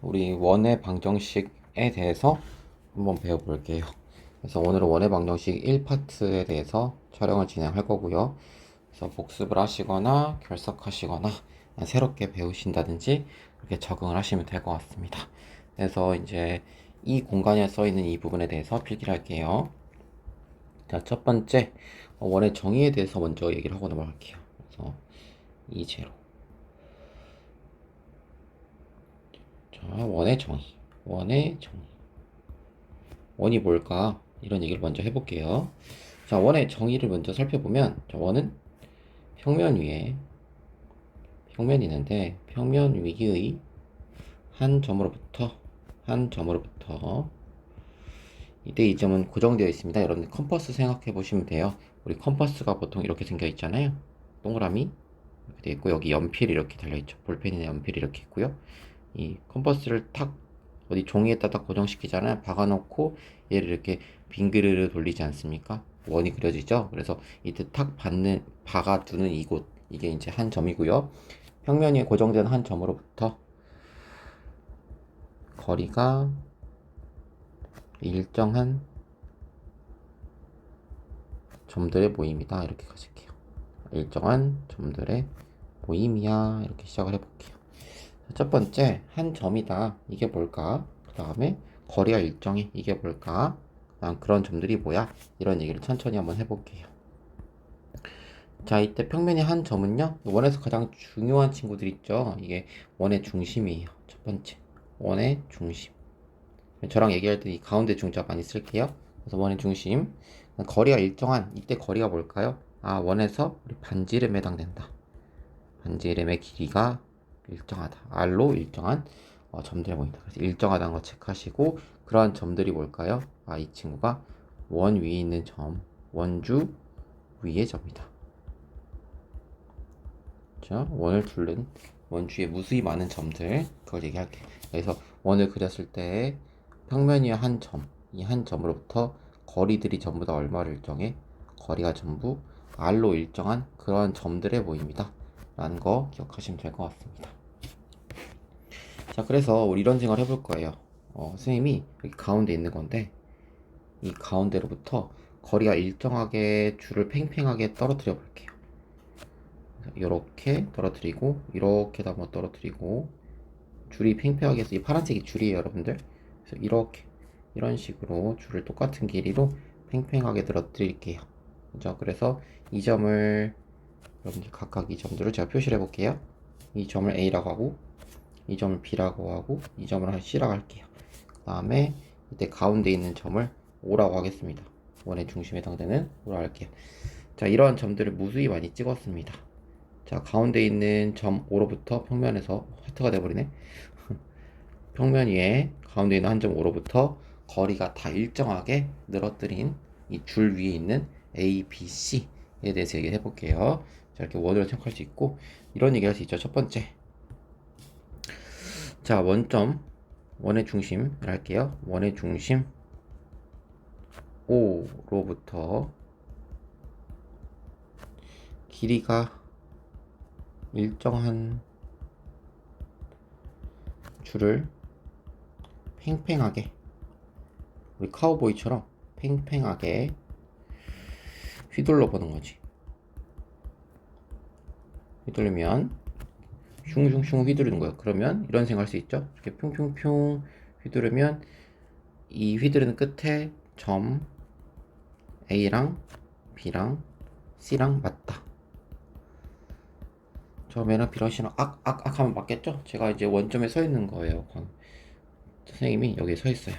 우리 원의 방정식에 대해서 한번 배워볼게요. 그래서 오늘은 원의 방정식 1파트에 대해서 촬영을 진행할 거고요. 그래서 복습을 하시거나 결석하시거나 새롭게 배우신다든지 이렇게 적응을 하시면 될 것 같습니다. 그래서 이제 이 공간에 써 있는 이 부분에 대해서 필기를 할게요. 자, 첫 번째 원의 정의에 대해서 먼저 얘기를 하고 넘어갈게요. 그래서 이 제로. 자, 원의 정의. 원의 정의. 원이 뭘까? 이런 얘기를 먼저 해볼게요. 자, 원의 정의를 먼저 살펴보면, 자, 원은 평면 위에 평면이 있는데, 평면 위의 한 점으로부터 이때 이 점은 고정되어 있습니다. 여러분들 컴퍼스 생각해 보시면 돼요. 우리 컴퍼스가 보통 이렇게 생겨 있잖아요. 동그라미 이렇게 되어 있고, 여기 연필이 이렇게 달려 있죠. 볼펜이나 연필이 이렇게 있고요. 이 컴퍼스를 탁 어디 종이에다 딱 고정시키잖아요. 박아놓고 얘를 이렇게 빙그르르 돌리지 않습니까? 원이 그려지죠. 그래서 이때 탁 박아두는 이곳, 이게 이제 한 점이고요. 평면이 고정된 한 점으로부터 거리가 일정한 점들의 모임이다. 이렇게 가질게요. 일정한 점들의 모임이야. 이렇게 시작을 해볼게요. 첫 번째, 한 점이다. 이게 뭘까? 그 다음에 거리가 일정해. 이게 뭘까? 그런 점들이 뭐야? 이런 얘기를 천천히 한번 해볼게요. 자, 이때 평면의 한 점은요, 원에서 가장 중요한 친구들 있죠? 이게 원의 중심이에요. 첫 번째, 원의 중심. 저랑 얘기할 때 이 가운데 중자 많이 쓸게요. 그래서 원의 중심. 거리가 일정한, 이때 거리가 뭘까요? 원에서 우리 반지름에 해당된다. 반지름의 길이가 일정하다. R로 일정한 점들이 보인다. 그래서 일정하다는 거 체크하시고, 그러한 점들이 뭘까요? 이 친구가 원 위에 있는 점, 원주 위의 점이다. 자, 원을 둘른 원주에 무수히 많은 점들, 그걸 얘기할게요. 그래서 원을 그렸을 때 평면 위에 한 점, 이 한 점으로부터 거리들이 전부 다 얼마를 일정해? 거리가 전부 R로 일정한 그런 점들의 모임이다 라는 거 기억하시면 될 것 같습니다. 자, 그래서 우리 이런 생각을 해볼 거예요. 선생님이 여기 가운데 있는 건데, 이 가운데로부터 거리가 일정하게 줄을 팽팽하게 떨어뜨려 볼게요. 이렇게 떨어뜨리고, 이렇게도 한번 떨어뜨리고, 줄이 팽팽하게 해서 이 파란색이 줄이에요, 여러분들. 그래서 이렇게 이런 식으로 줄을 똑같은 길이로 팽팽하게 떨어뜨릴게요. 자, 그래서 이 점을 여러분들 각각 이 점들을 제가 표시를 해볼게요. 이 점을 A라고 하고, 이 점을 B라고 하고, 이 점을 C라고 할게요. 그 다음에 이때 가운데 있는 점을 O라고 하겠습니다. 원의 중심에 해당되는 O라고 할게요. 자, 이러한 점들을 무수히 많이 찍었습니다. 자, 가운데 있는 점 O로부터 평면에서 하트가 돼버리네. 평면 위에 가운데 있는 한 점 O로부터 거리가 다 일정하게 늘어뜨린 이 줄 위에 있는 A, B, C에 대해서 얘기를 해볼게요. 자, 이렇게 원으로 생각할 수 있고, 이런 얘기 할 수 있죠. 첫 번째, 자, 원점 원의 중심을 할게요. 원의 중심 O로부터 길이가 일정한 줄을 팽팽하게, 우리 카우보이처럼 팽팽하게 휘둘러 보는 거지. 휘둘르면 슝슝슝 휘두르는 거예요. 그러면 이런 생각할 수 있죠. 이렇게 뿅뿅뿅 휘두르면 이 휘두르는 끝에 점 A랑 B랑 C랑 맞다. 점에랑 B랑 C랑 악악 하면 맞겠죠? 제가 이제 원점에 서 있는 거예요. 선생님이 여기에 서 있어요.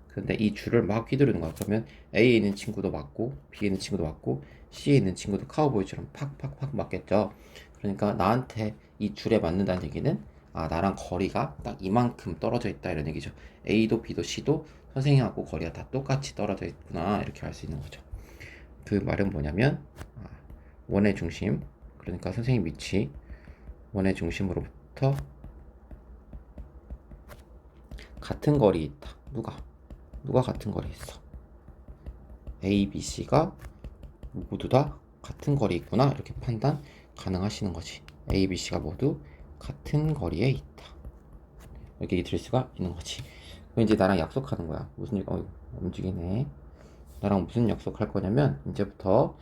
근데 이 줄을 막 휘두르는 거야. 그러면 A에 있는 친구도 맞고, B에 있는 친구도 맞고, C에 있는 친구도 카우보이처럼 팍팍팍 맞겠죠. 그러니까 나한테 이 줄에 맞는다는 얘기는 나랑 거리가 딱 이만큼 떨어져 있다 이런 얘기죠. A도 B도 C도 선생님하고 거리가 다 똑같이 떨어져 있구나 이렇게 알 수 있는 거죠. 그 말은 뭐냐면 원의 중심, 그러니까 선생님 위치, 원의 중심으로부터 같은 거리에 있다. 누가 같은 거리에 있어? A, B, C가 모두 다 같은 거리에 있구나 이렇게 판단 가능하시는 거지. A, B, C가 모두 같은 거리에 있다. 이렇게 드릴 수가 있는 거지. 그럼 이제 나랑 약속하는 거야. 무슨 움직이네. 나랑 무슨 약속할 거냐면 이제부터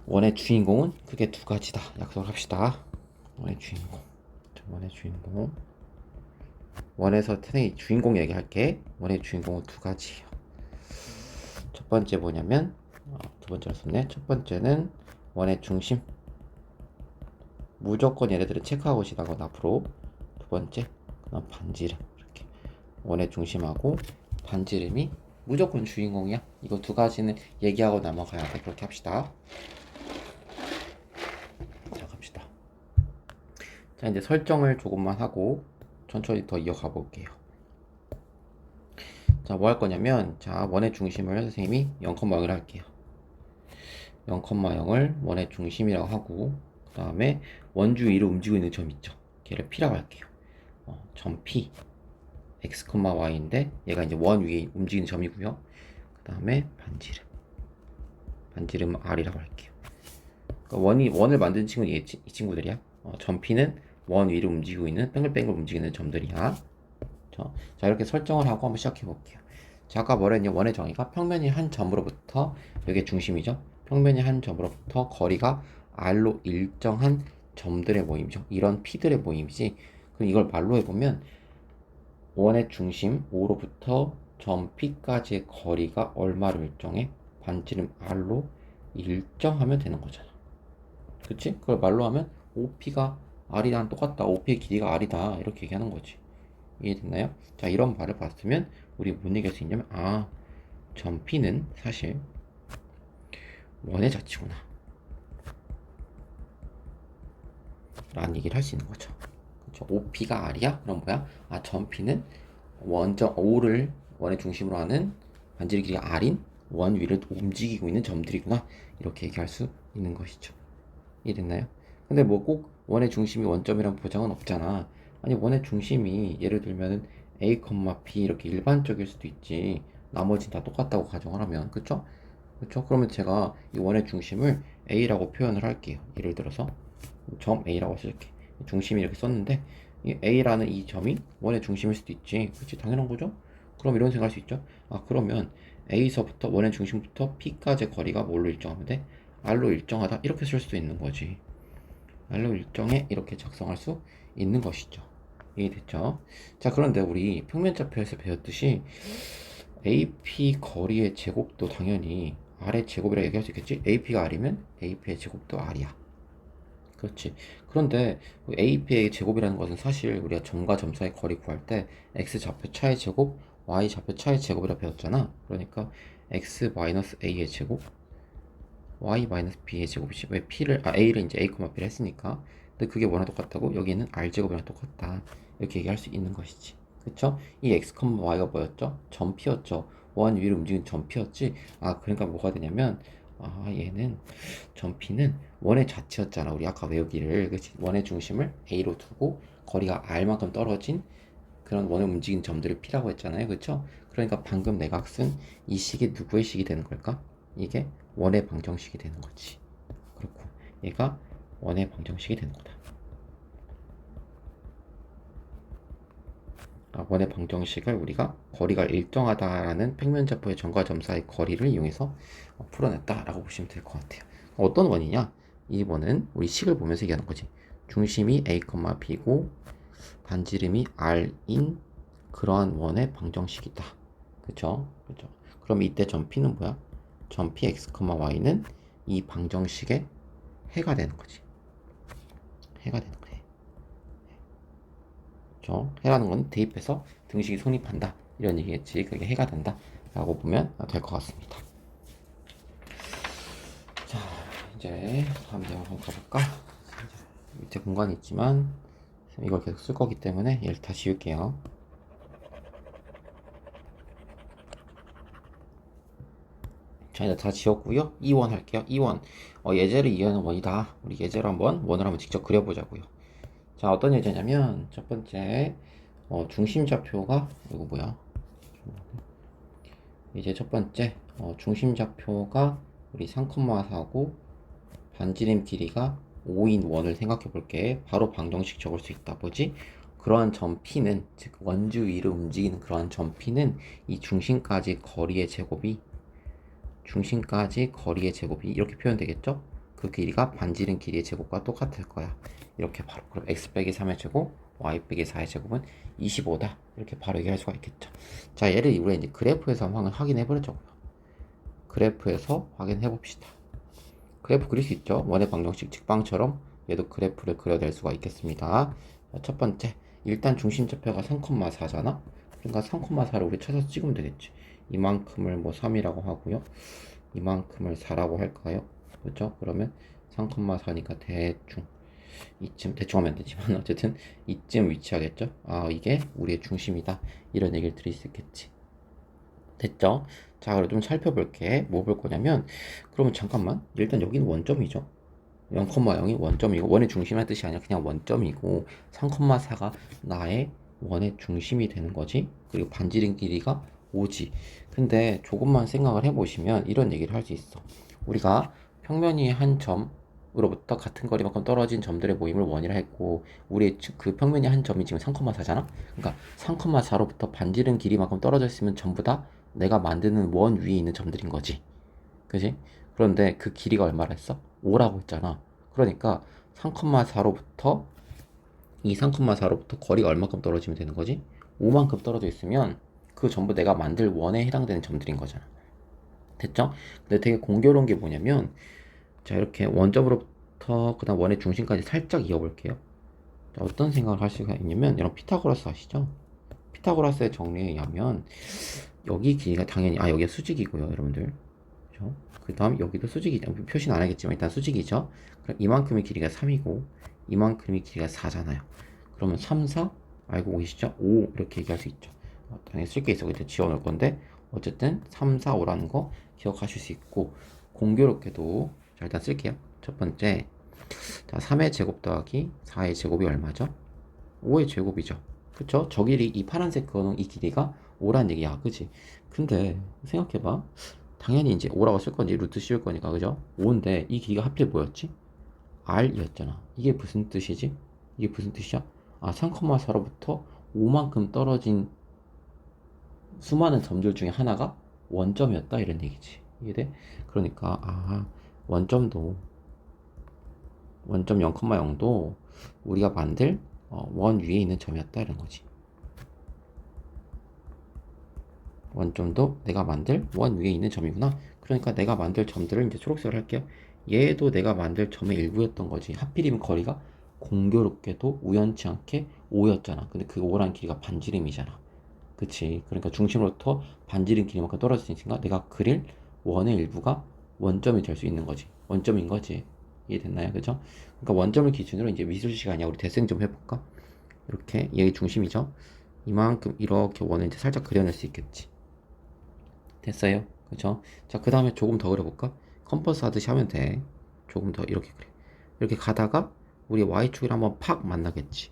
원의 주인공은 크게 두 가지다. 약속을 합시다. 원의 주인공. 원의 주인공. 원에서 태생이 주인공 얘기할게. 원의 주인공은 두 가지예요. 첫 번째 뭐냐면 두 번째로 썼네. 첫 번째는 원의 중심. 무조건 얘네들은 체크하고 시작하고 앞으로. 두 번째 그다음 반지름. 이렇게 원의 중심하고 반지름이 무조건 주인공이야. 이거 두 가지는 얘기하고 넘어가야 돼. 그렇게 합시다. 자, 갑시다. 자, 이제 설정을 조금만 하고 천천히 더 이어가 볼게요. 자, 뭐 할 거냐면, 자, 원의 중심을 선생님이 0,0을 할게요. 0,0을 원의 중심이라고 하고, 그 다음에 원주 위로 움직이고 있는 점 있죠. 걔를 P라고 할게요. 점 P, X, Y인데, 얘가 이제 원 위에 움직이는 점이고요. 그 다음에 반지름. 반지름은 R이라고 할게요. 그러니까 원을 만든 친구는 이 친구들이야. 점 P는 원 위로 움직이고 있는, 뱅글뱅글 움직이는 점들이야. 자, 이렇게 설정을 하고 한번 시작해 볼게요. 자, 아까 뭐라 했냐? 원의 정의가 평면이 한 점으로부터, 여기 중심이죠? 평면이 한 점으로부터 거리가 R로 일정한 점들의 모임이죠. 이런 P들의 모임이지. 그럼 이걸 말로 해보면 원의 중심 O로부터 점 P까지의 거리가 얼마로 일정해? 반지름 R로 일정하면 되는 거잖아. 그치? 그걸 말로 하면 OP가 R이랑 똑같다. OP의 길이가 R이다. 이렇게 얘기하는 거지. 이해됐나요? 자, 이런 말을 봤으면 우리 뭔 얘기할 수 있냐면 점 P는 사실 원의 자치구나 라는 얘기를 할 수 있는 거죠. 그렇죠? OP가 R이야? 그럼 뭐야? 점 P는 원점 O를 원의 중심으로 하는 반지름 길이가 R인 원 위를 움직이고 있는 점들이구나. 이렇게 얘기할 수 있는 것이죠. 이해됐나요? 근데 뭐 꼭 원의 중심이 원점이란 보장은 없잖아. 아니, 원의 중심이 예를 들면은 A, B 이렇게 일반적일 수도 있지. 나머지는 다 똑같다고 가정을 하면. 그쵸? 그쵸? 그러면 제가 이 원의 중심을 A라고 표현을 할게요. 예를 들어서 점 A라고 쓸게. 중심이 이렇게 썼는데 이 A라는 이 점이 원의 중심일 수도 있지. 그치? 당연한 거죠? 그럼 이런 생각할 수 있죠? 그러면 A서부터 원의 중심부터 P까지의 거리가 뭘로 일정하면 돼? R로 일정하다. 이렇게 쓸 수도 있는 거지. R로 일정해. 이렇게 작성할 수 있는 것이죠. 이해됐죠? 자, 그런데 우리 평면좌표에서 배웠듯이 AP 거리의 제곱도 당연히 R의 제곱이라 얘기할 수 있겠지? AP가 R이면 AP의 제곱도 R이야. 그렇지. 그런데 AP의 제곱이라는 것은 사실 우리가 점과 점 사이 거리 구할 때 X좌표 차의 제곱, Y좌표 차의 제곱이라 배웠잖아. 그러니까 X-A의 제곱, Y-B의 제곱이지. 왜 A를 이제 A, B를 했으니까. 근데 그게 뭐랑 똑같다고? 여기는 R제곱이랑 똑같다. 이렇게 얘기할 수 있는 것이지. 그쵸? 이 X, Y가 뭐였죠? 점 P였죠. 원 위로 움직이는 점 P였지. 그러니까 뭐가 되냐면, 얘는, 점 P는 원의 자체였잖아. 우리 아까 외우기를. 그치? 원의 중심을 A로 두고, 거리가 R만큼 떨어진 그런 원을 움직이는 점들을 P라고 했잖아요. 그쵸? 그러니까 방금 내가 쓴 이 식이 누구의 식이 되는 걸까? 이게 원의 방정식이 되는 거지. 그렇고 얘가 원의 방정식이 되는 거다. 원의 방정식을 우리가 거리가 일정하다라는 평면좌표의 점과 점 사이 거리를 이용해서 풀어냈다라고 보시면 될 것 같아요. 어떤 원이냐? 이 원은 우리 식을 보면서 얘기하는 거지. 중심이 A, B고 반지름이 R인 그러한 원의 방정식이다. 그쵸? 그쵸? 그럼 이때 점 P는 뭐야? 점 Px, Y는 이 방정식의 해가 되는 거지. 해가 되는 거예요. 그쵸? 해라는 건 대입해서 등식이 성립한다. 이런 얘기겠지. 그게 해가 된다. 라고 보면 될 것 같습니다. 자, 이제 다음 내용 한번 가볼까? 밑에 공간이 있지만 이걸 계속 쓸 거기 때문에 얘를 다 지울게요. 자, 이제 다 지웠고요. 2원 할게요. 2원. 예제를 이해하는 원이다. 우리 예제로 한번 원을 한번 직접 그려보자고요. 자, 어떤 예제냐면 첫 번째 중심좌표가 이거 뭐야? 이제 첫 번째 중심좌표가 우리 3,4고 반지름 길이가 5인 원을 생각해 볼게. 바로 방정식 적을 수 있다. 뭐지? 그러한 점 P는, 즉 원주 위로 움직이는 그러한 점 P는 이 중심까지 거리의 제곱이 이렇게 표현되겠죠? 그 길이가 반지름 길이의 제곱과 똑같을 거야. 이렇게 바로. 그럼 x 빼기 3의 제곱, y 빼기 4의 제곱은 25다. 이렇게 바로 얘기할 수가 있겠죠. 자, 얘를 우리가 이제 그래프에서 한번 확인해 보려고요. 그래프에서 확인해 봅시다. 그래프 그릴 수 있죠? 원의 방정식 직방처럼 얘도 그래프를 그려낼 수가 있겠습니다. 자, 첫 번째, 일단 중심좌표가 3,4잖아? 그러니까 3,4를 우리 찾아서 찍으면 되겠지. 이만큼을 뭐 3이라고 하고요. 이만큼을 4라고 할까요? 그렇죠? 그러면 3,4니까 대충 이쯤, 대충 하면 되지만 어쨌든 이쯤 위치하겠죠? 아, 이게 우리의 중심이다. 이런 얘기를 드릴 수 있겠지. 됐죠? 자, 그럼 좀 살펴볼게. 뭐 볼 거냐면, 그러면 잠깐만. 일단 여기는 원점이죠. 0,0이 원점이고, 원의 중심이라는 뜻이 아니라 그냥 원점이고, 3,4가 나의 원의 중심이 되는 거지. 그리고 반지름 길이가 5지. 근데 조금만 생각을 해보시면 이런 얘기를 할 수 있어. 우리가 평면이 한 점으로부터 같은 거리만큼 떨어진 점들의 모임을 원이라 했고, 우리 그 평면이 한 점이 지금 3,4잖아? 그러니까 3,4로부터 반지름 길이만큼 떨어져 있으면 전부 다 내가 만드는 원 위에 있는 점들인 거지. 그지? 그런데 그 길이가 얼마라 했어? 5라고 했잖아. 그러니까 3,4로부터 이 3,4로부터 거리가 얼마큼 떨어지면 되는 거지? 5만큼 떨어져 있으면 그 전부 내가 만들 원에 해당되는 점들인 거잖아. 됐죠? 근데 되게 공교로운 게 뭐냐면, 자, 이렇게 원점으로부터 그다음 원의 중심까지 살짝 이어볼게요. 자, 어떤 생각을 할 수가 있냐면, 여러분 피타고라스 아시죠? 피타고라스의 정리에 의하면 여기 길이가 당연히, 여기가 수직이고요, 여러분들. 그죠? 그 다음 여기도 수직이죠. 표시는 안 하겠지만 일단 수직이죠. 그럼 이만큼의 길이가 3이고 이만큼의 길이가 4잖아요. 그러면 3, 4 알고 계시죠? 5 이렇게 얘기할 수 있죠. 당연히 쓸 게 있어. 그때 지워놓을 건데 어쨌든 3, 4, 5라는 거 기억하실 수 있고, 공교롭게도 자, 일단 쓸게요. 첫 번째, 자, 3의 제곱 더하기 4의 제곱이 얼마죠? 5의 제곱이죠. 그쵸? 저 길이, 이 파란색 거는 이 길이가 5란 얘기야. 그치? 근데 생각해봐. 당연히 이제 5라고 쓸 건지 루트 씌울 거니까, 그죠? 5인데 이 길이가 하필 뭐였지? R이었잖아. 이게 무슨 뜻이지? 이게 무슨 뜻이야? 3,4로부터 5만큼 떨어진 수많은 점들 중에 하나가 원점이었다 이런 얘기지. 이해돼? 그러니까 원점도 원점 0,0도 우리가 만들 원 위에 있는 점이었다 이런 거지. 원점도 내가 만들 원 위에 있는 점이구나. 그러니까 내가 만들 점들을 이제 초록색으로 할게요. 얘도 내가 만들 점의 일부였던 거지. 하필이면 거리가 공교롭게도 우연치 않게 5였잖아. 근데 그 5란 길이가 반지름이잖아. 그치? 그러니까 중심으로부터 반지름 길이만큼 떨어졌으니까 내가 그릴 원의 일부가 원점이 될 수 있는 거지. 원점인 거지. 이해됐나요? 그죠? 그러니까 원점을 기준으로 이제 미술 시간이야. 우리 대생 좀 해볼까? 이렇게 얘의 중심이죠. 이만큼 이렇게 원을 이제 살짝 그려낼 수 있겠지. 됐어요? 그죠? 자, 그 다음에 조금 더 그려볼까? 컴퍼스 하듯이 하면 돼. 조금 더 이렇게 그래. 이렇게 가다가 우리 Y축이랑 한번 팍 만나겠지.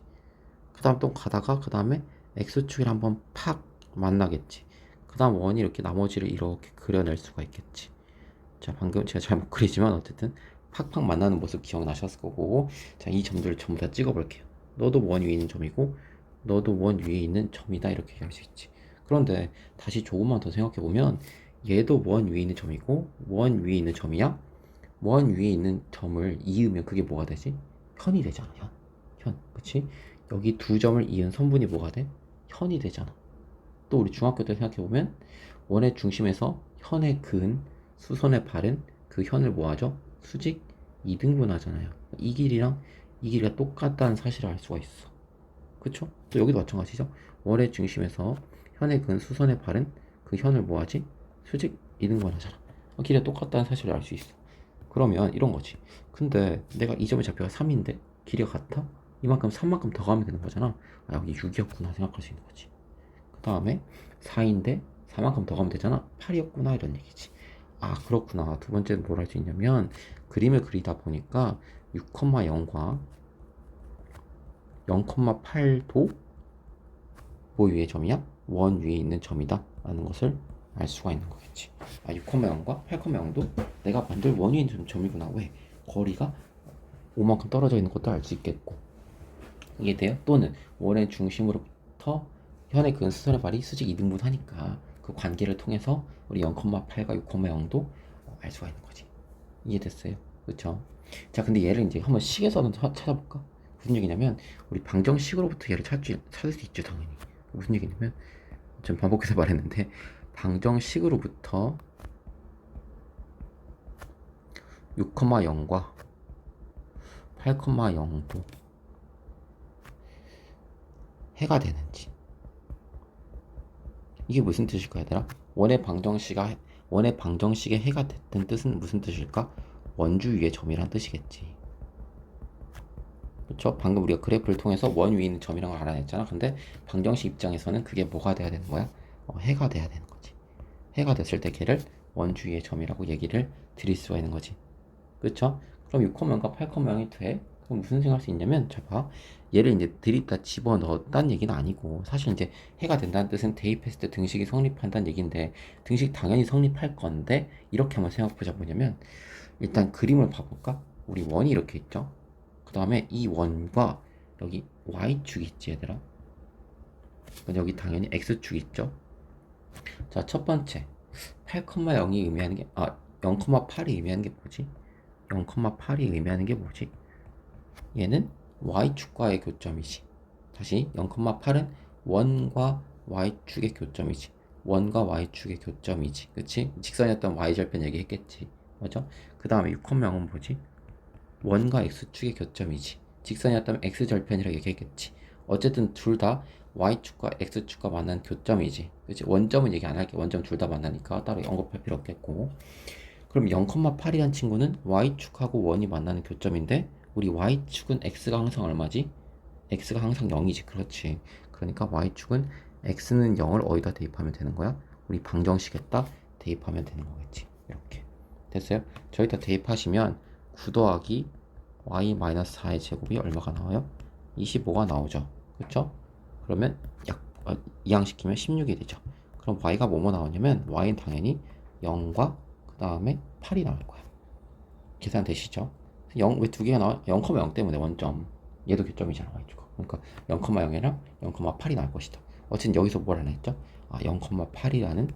그 다음 또 가다가 그 다음에 X축이랑 한번 팍 만나겠지. 그 다음 원이 이렇게 나머지를 이렇게 그려낼 수가 있겠지. 자, 방금 제가 잘못 그리지만 어쨌든 팍팍 만나는 모습 기억나셨을 거고, 자, 이 점들을 전부 다 찍어볼게요. 너도 원 위에 있는 점이고 너도 원 위에 있는 점이다 이렇게 할 수 있지. 그런데 다시 조금만 더 생각해보면 얘도 원 위에 있는 점이고 원 위에 있는 점이야. 원 위에 있는 점을 이으면 그게 뭐가 되지? 현이 되잖아. 현. 그치? 여기 두 점을 이은 선분이 뭐가 돼? 현이 되잖아. 또 우리 중학교 때 생각해보면 원의 중심에서 현의 근, 수선의 발은 그 현을 뭐하죠? 수직 2등분 하잖아요. 이 길이랑 이 길이가 똑같다는 사실을 알 수가 있어. 그쵸? 또 여기도 마찬가지죠. 원의 중심에서 현의 근, 수선의 발은 그 현을 뭐하지? 수직 2등분 하잖아. 길이가 똑같다는 사실을 알 수 있어. 그러면 이런 거지. 근데 내가 이 점의 좌표가 3인데 길이가 같아? 이만큼 3만큼 더 가면 되는 거잖아. 여기 6이었구나 생각할 수 있는 거지. 그 다음에 4인데 4만큼 더 가면 되잖아. 8이었구나 이런 얘기지. 그렇구나. 두 번째는 뭘 할 수 있냐면 그림을 그리다 보니까 6,0과 0,8도 뭐 위의 점이야? 원 위에 있는 점이다 라는 것을 알 수가 있는 거겠지. 6,0과 8,0도 내가 만들 원 위에 있는 점이구나. 왜? 거리가 5만큼 떨어져 있는 것도 알 수 있겠고, 이게 돼요? 또는 원의 중심으로부터 현의 근 수선의 발이 수직 2등분 하니까 그 관계를 통해서 우리 0,8과 6,0도 알 수가 있는 거지. 이해됐어요? 그쵸? 자, 근데 얘를 이제 한번 식에서는 찾아볼까? 무슨 얘기냐면 우리 방정식으로부터 얘를 찾을 수 있죠, 당연히. 무슨 얘기냐면 좀 반복해서 말했는데 방정식으로부터 6,0과 8,0도 해가 되는지. 이게 무슨 뜻일까, 얘들아? 원의 방정식의 해가 됐던 뜻은 무슨 뜻일까? 원주 위의 점이란 뜻이겠지. 그쵸? 방금 우리가 그래프를 통해서 원 위에 있는 점이란 걸 알아냈잖아. 근데 방정식 입장에서는 그게 뭐가 돼야 되는 거야? 해가 돼야 되는 거지. 해가 됐을 때 걔를 원주 위의 점이라고 얘기를 드릴 수가 있는 거지. 그쵸? 그럼 6,0과 8,0이 돼? 그럼 무슨 생각할 수 있냐면, 자 봐. 얘를 이제 들이다 집어넣었다는 얘기는 아니고, 사실 이제 해가 된다는 뜻은 대입했을 때 등식이 성립한다는 얘기인데, 등식 당연히 성립할 건데, 이렇게 한번 생각해보자. 뭐냐면, 일단 그림을 봐볼까? 우리 원이 이렇게 있죠? 그 다음에 이 원과 여기 y축이 있지, 얘들아? 여기 당연히 x축이 있죠? 자, 첫 번째. 8,0이 의미하는 게, 0,8이 의미하는 게 뭐지? 0,8이 의미하는 게 뭐지? 얘는 y축과의 교점이지. 다시 0,8은 원과 y축의 교점이지. 원과 y축의 교점이지. 그치? 직선이었던 y절편 얘기했겠지. 맞아? 그 다음에 6,0은 뭐지? 원과 x축의 교점이지. 직선이었다면 x절편이라고 얘기했겠지. 어쨌든 둘 다 y축과 x축과 만난 교점이지. 그치? 원점은 얘기 안 할게. 원점 둘 다 만나니까 따로 언급할 필요 없겠고. 그럼 0,8이란 친구는 y축하고 원이 만나는 교점인데 우리 y축은 x가 항상 얼마지? x가 항상 0이지. 그렇지. 그러니까 y축은 x는 0을 어디다 대입하면 되는 거야? 우리 방정식에 딱 대입하면 되는 거겠지. 이렇게. 됐어요? 저기다 대입하시면 9 더하기 y-4의 제곱이 얼마가 나와요? 25가 나오죠. 그쵸? 그러면 이항시키면 16이 되죠. 그럼 y가 뭐뭐 나오냐면 y는 당연히 0과 그 다음에 8이 나올 거야. 계산 되시죠? 0, 왜 두 개가 나와? 0,0 때문에 원점. 얘도 교점이잖아, y축. 그러니까 0,0이랑 0,8이 나올 것이다. 어쨌든 여기서 뭘 하나 했죠? 0,8이라는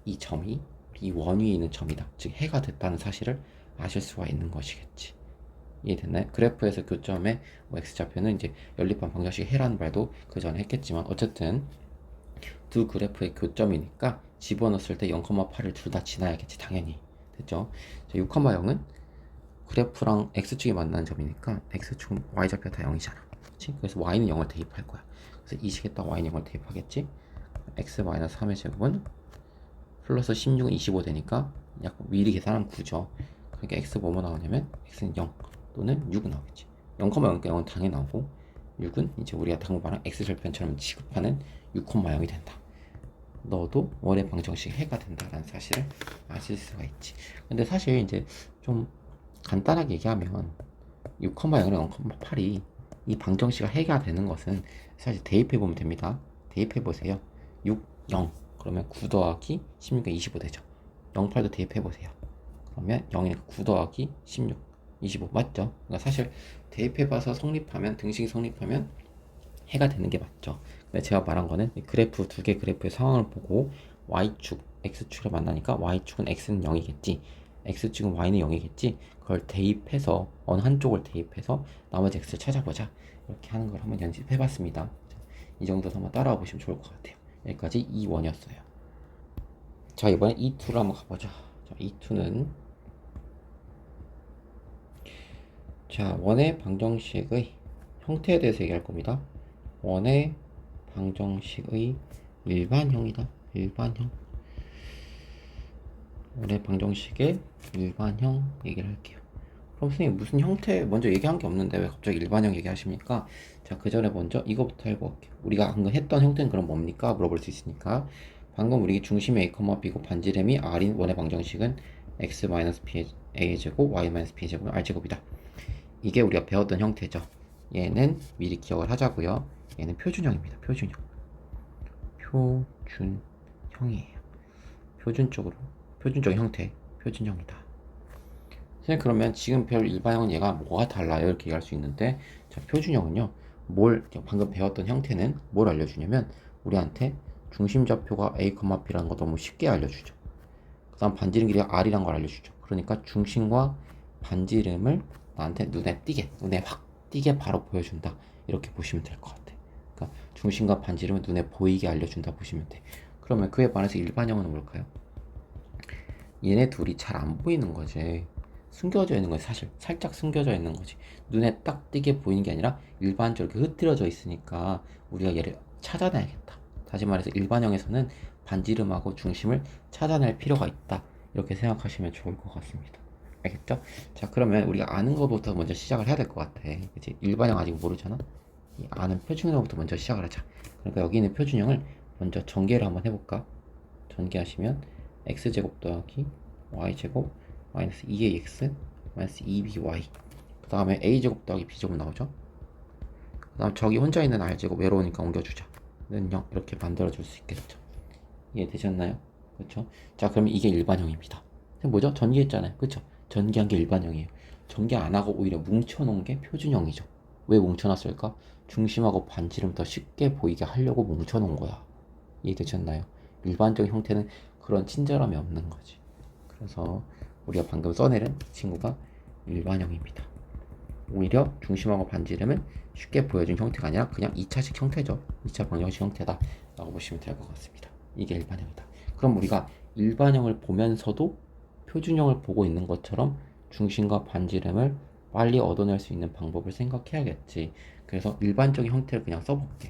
이 점이 이 원 위에 있는 점이다. 즉 해가 됐다는 사실을 아실 수가 있는 것이겠지. 이해됐나요? 그래프에서 교점의 x좌표는 이제 연립한 방정식 해라는 말도 그 전에 했겠지만 어쨌든 두 그래프의 교점이니까 집어넣었을 때 0,8을 둘 다 지나야겠지. 당연히. 됐죠? 6,0은 그래프랑 x축이 만나는 점이니까 x축은 y좌표 다 0이잖아. 그치? 그래서 y는 0을 대입할 거야. 그래서 이 식에다 y는 0을 대입하겠지? x-3의 제곱은 플러스 16은 25 되니까 약 미리 계산하면 9죠. 그러니까 x 뭐뭐 나오냐면 x는 0 또는 6은 나오겠지. 0,0은 0은 당연히 나오고 6은 이제 우리가 방금 말한 x절편처럼 취급하는 6,0이 된다. 너도 원의 방정식 해가 된다라는 사실을 아실 수가 있지. 근데 사실 이제 좀 간단하게 얘기하면 6,0이랑 0,8이 이 방정식이 해가 되는 것은 사실 대입해 보면 됩니다. 대입해 보세요. 6, 0 그러면 9 더하기 16이 25 되죠. 0, 8도 대입해 보세요. 그러면 0이니까 9 더하기 16, 25 맞죠? 그러니까 사실 대입해 봐서 성립하면 등식이 성립하면 해가 되는 게 맞죠. 근데 제가 말한 거는 그래프 두 개 그래프의 상황을 보고 y축, x축을 만나니까 y축은 x는 0이겠지. x축은 y는 0이겠지. 그걸 대입해서 어느 한쪽을 대입해서 나머지 x를 찾아보자. 이렇게 하는 걸 한번 연습해 봤습니다. 이 정도서 한번 따라와 보시면 좋을 것 같아요. 여기까지 2원이었어요. 자, 이번에 2투로 한번 가보자. 자, 2투는 자, 원의 방정식의 형태에 대해서 얘기할 겁니다. 원의 방정식의 일반형이다. 일반형. 원의 방정식의 일반형 얘기를 할게요. 그럼 선생님 무슨 형태 먼저 얘기한 게 없는데 왜 갑자기 일반형 얘기하십니까? 자, 그 전에 먼저 이거부터 해볼게요. 우리가 방금 했던 형태는 그럼 뭡니까? 물어볼 수 있으니까. 방금 우리 중심이 a, b고 반지름이 r인 원의 방정식은 x-p의 제곱, y-p의 제곱, r제곱이다. 이게 우리가 배웠던 형태죠. 얘는 미리 기억을 하자고요. 얘는 표준형입니다. 표준형. 표준형이에요. 표준적 형태, 표준형이다. 선생님 그러면 지금 별 일반형은 얘가 뭐가 달라요? 이렇게 얘기할 수 있는데 자, 표준형은요 방금 배웠던 형태는 뭘 알려주냐면 우리한테 중심좌표가 a, b라는 거 너무 쉽게 알려주죠. 그 다음 반지름 길이가 r이란 걸 알려주죠. 그러니까 중심과 반지름을 나한테 눈에 확 띄게 바로 보여준다. 이렇게 보시면 될 것 같아. 그러니까 중심과 반지름을 눈에 보이게 알려준다 보시면 돼. 그러면 그에 반해서 일반형은 뭘까요? 얘네 둘이 잘 안 보이는 거지. 숨겨져 있는 거지. 사실 살짝 숨겨져 있는 거지. 눈에 딱 띄게 보이는 게 아니라 일반적으로 이렇게 흐트러져 있으니까 우리가 얘를 찾아내야겠다. 다시 말해서 일반형에서는 반지름하고 중심을 찾아낼 필요가 있다. 이렇게 생각하시면 좋을 것 같습니다. 알겠죠? 자, 그러면 우리가 아는 것부터 먼저 시작을 해야 될 것 같아. 그치? 일반형 아직 모르잖아? 이 아는 표준형부터 먼저 시작을 하자. 그러니까 여기 있는 표준형을 먼저 전개를 한번 해볼까? 전개하시면 x제곱 더하기 y제곱 마이너스 2ax 마이너스 2by 그 다음에 a제곱 더하기 b제곱 나오죠. 그 다음 저기 혼자 있는 r제곱 외로우니까 옮겨주자. 는 0 이렇게 만들어줄 수 있겠죠. 이해되셨나요? 그렇죠? 자, 그럼 이게 일반형입니다. 뭐죠? 전개했잖아요. 그렇죠? 전개한 게 일반형이에요. 전개 안 하고 오히려 뭉쳐놓은 게 표준형이죠. 왜 뭉쳐놨을까? 중심하고 반지름 더 쉽게 보이게 하려고 뭉쳐놓은 거야. 이해되셨나요? 일반적인 형태는 그런 친절함이 없는 거지. 그래서 우리가 방금 써내는 친구가 일반형입니다. 오히려 중심하고 반지름은 쉽게 보여준 형태가 아니라 그냥 2차식 형태죠. 2차 방정식 형태다 라고 보시면 될 것 같습니다. 이게 일반형이다. 그럼 우리가 일반형을 보면서도 표준형을 보고 있는 것처럼 중심과 반지름을 빨리 얻어낼 수 있는 방법을 생각해야겠지. 그래서 일반적인 형태를 그냥 써볼게.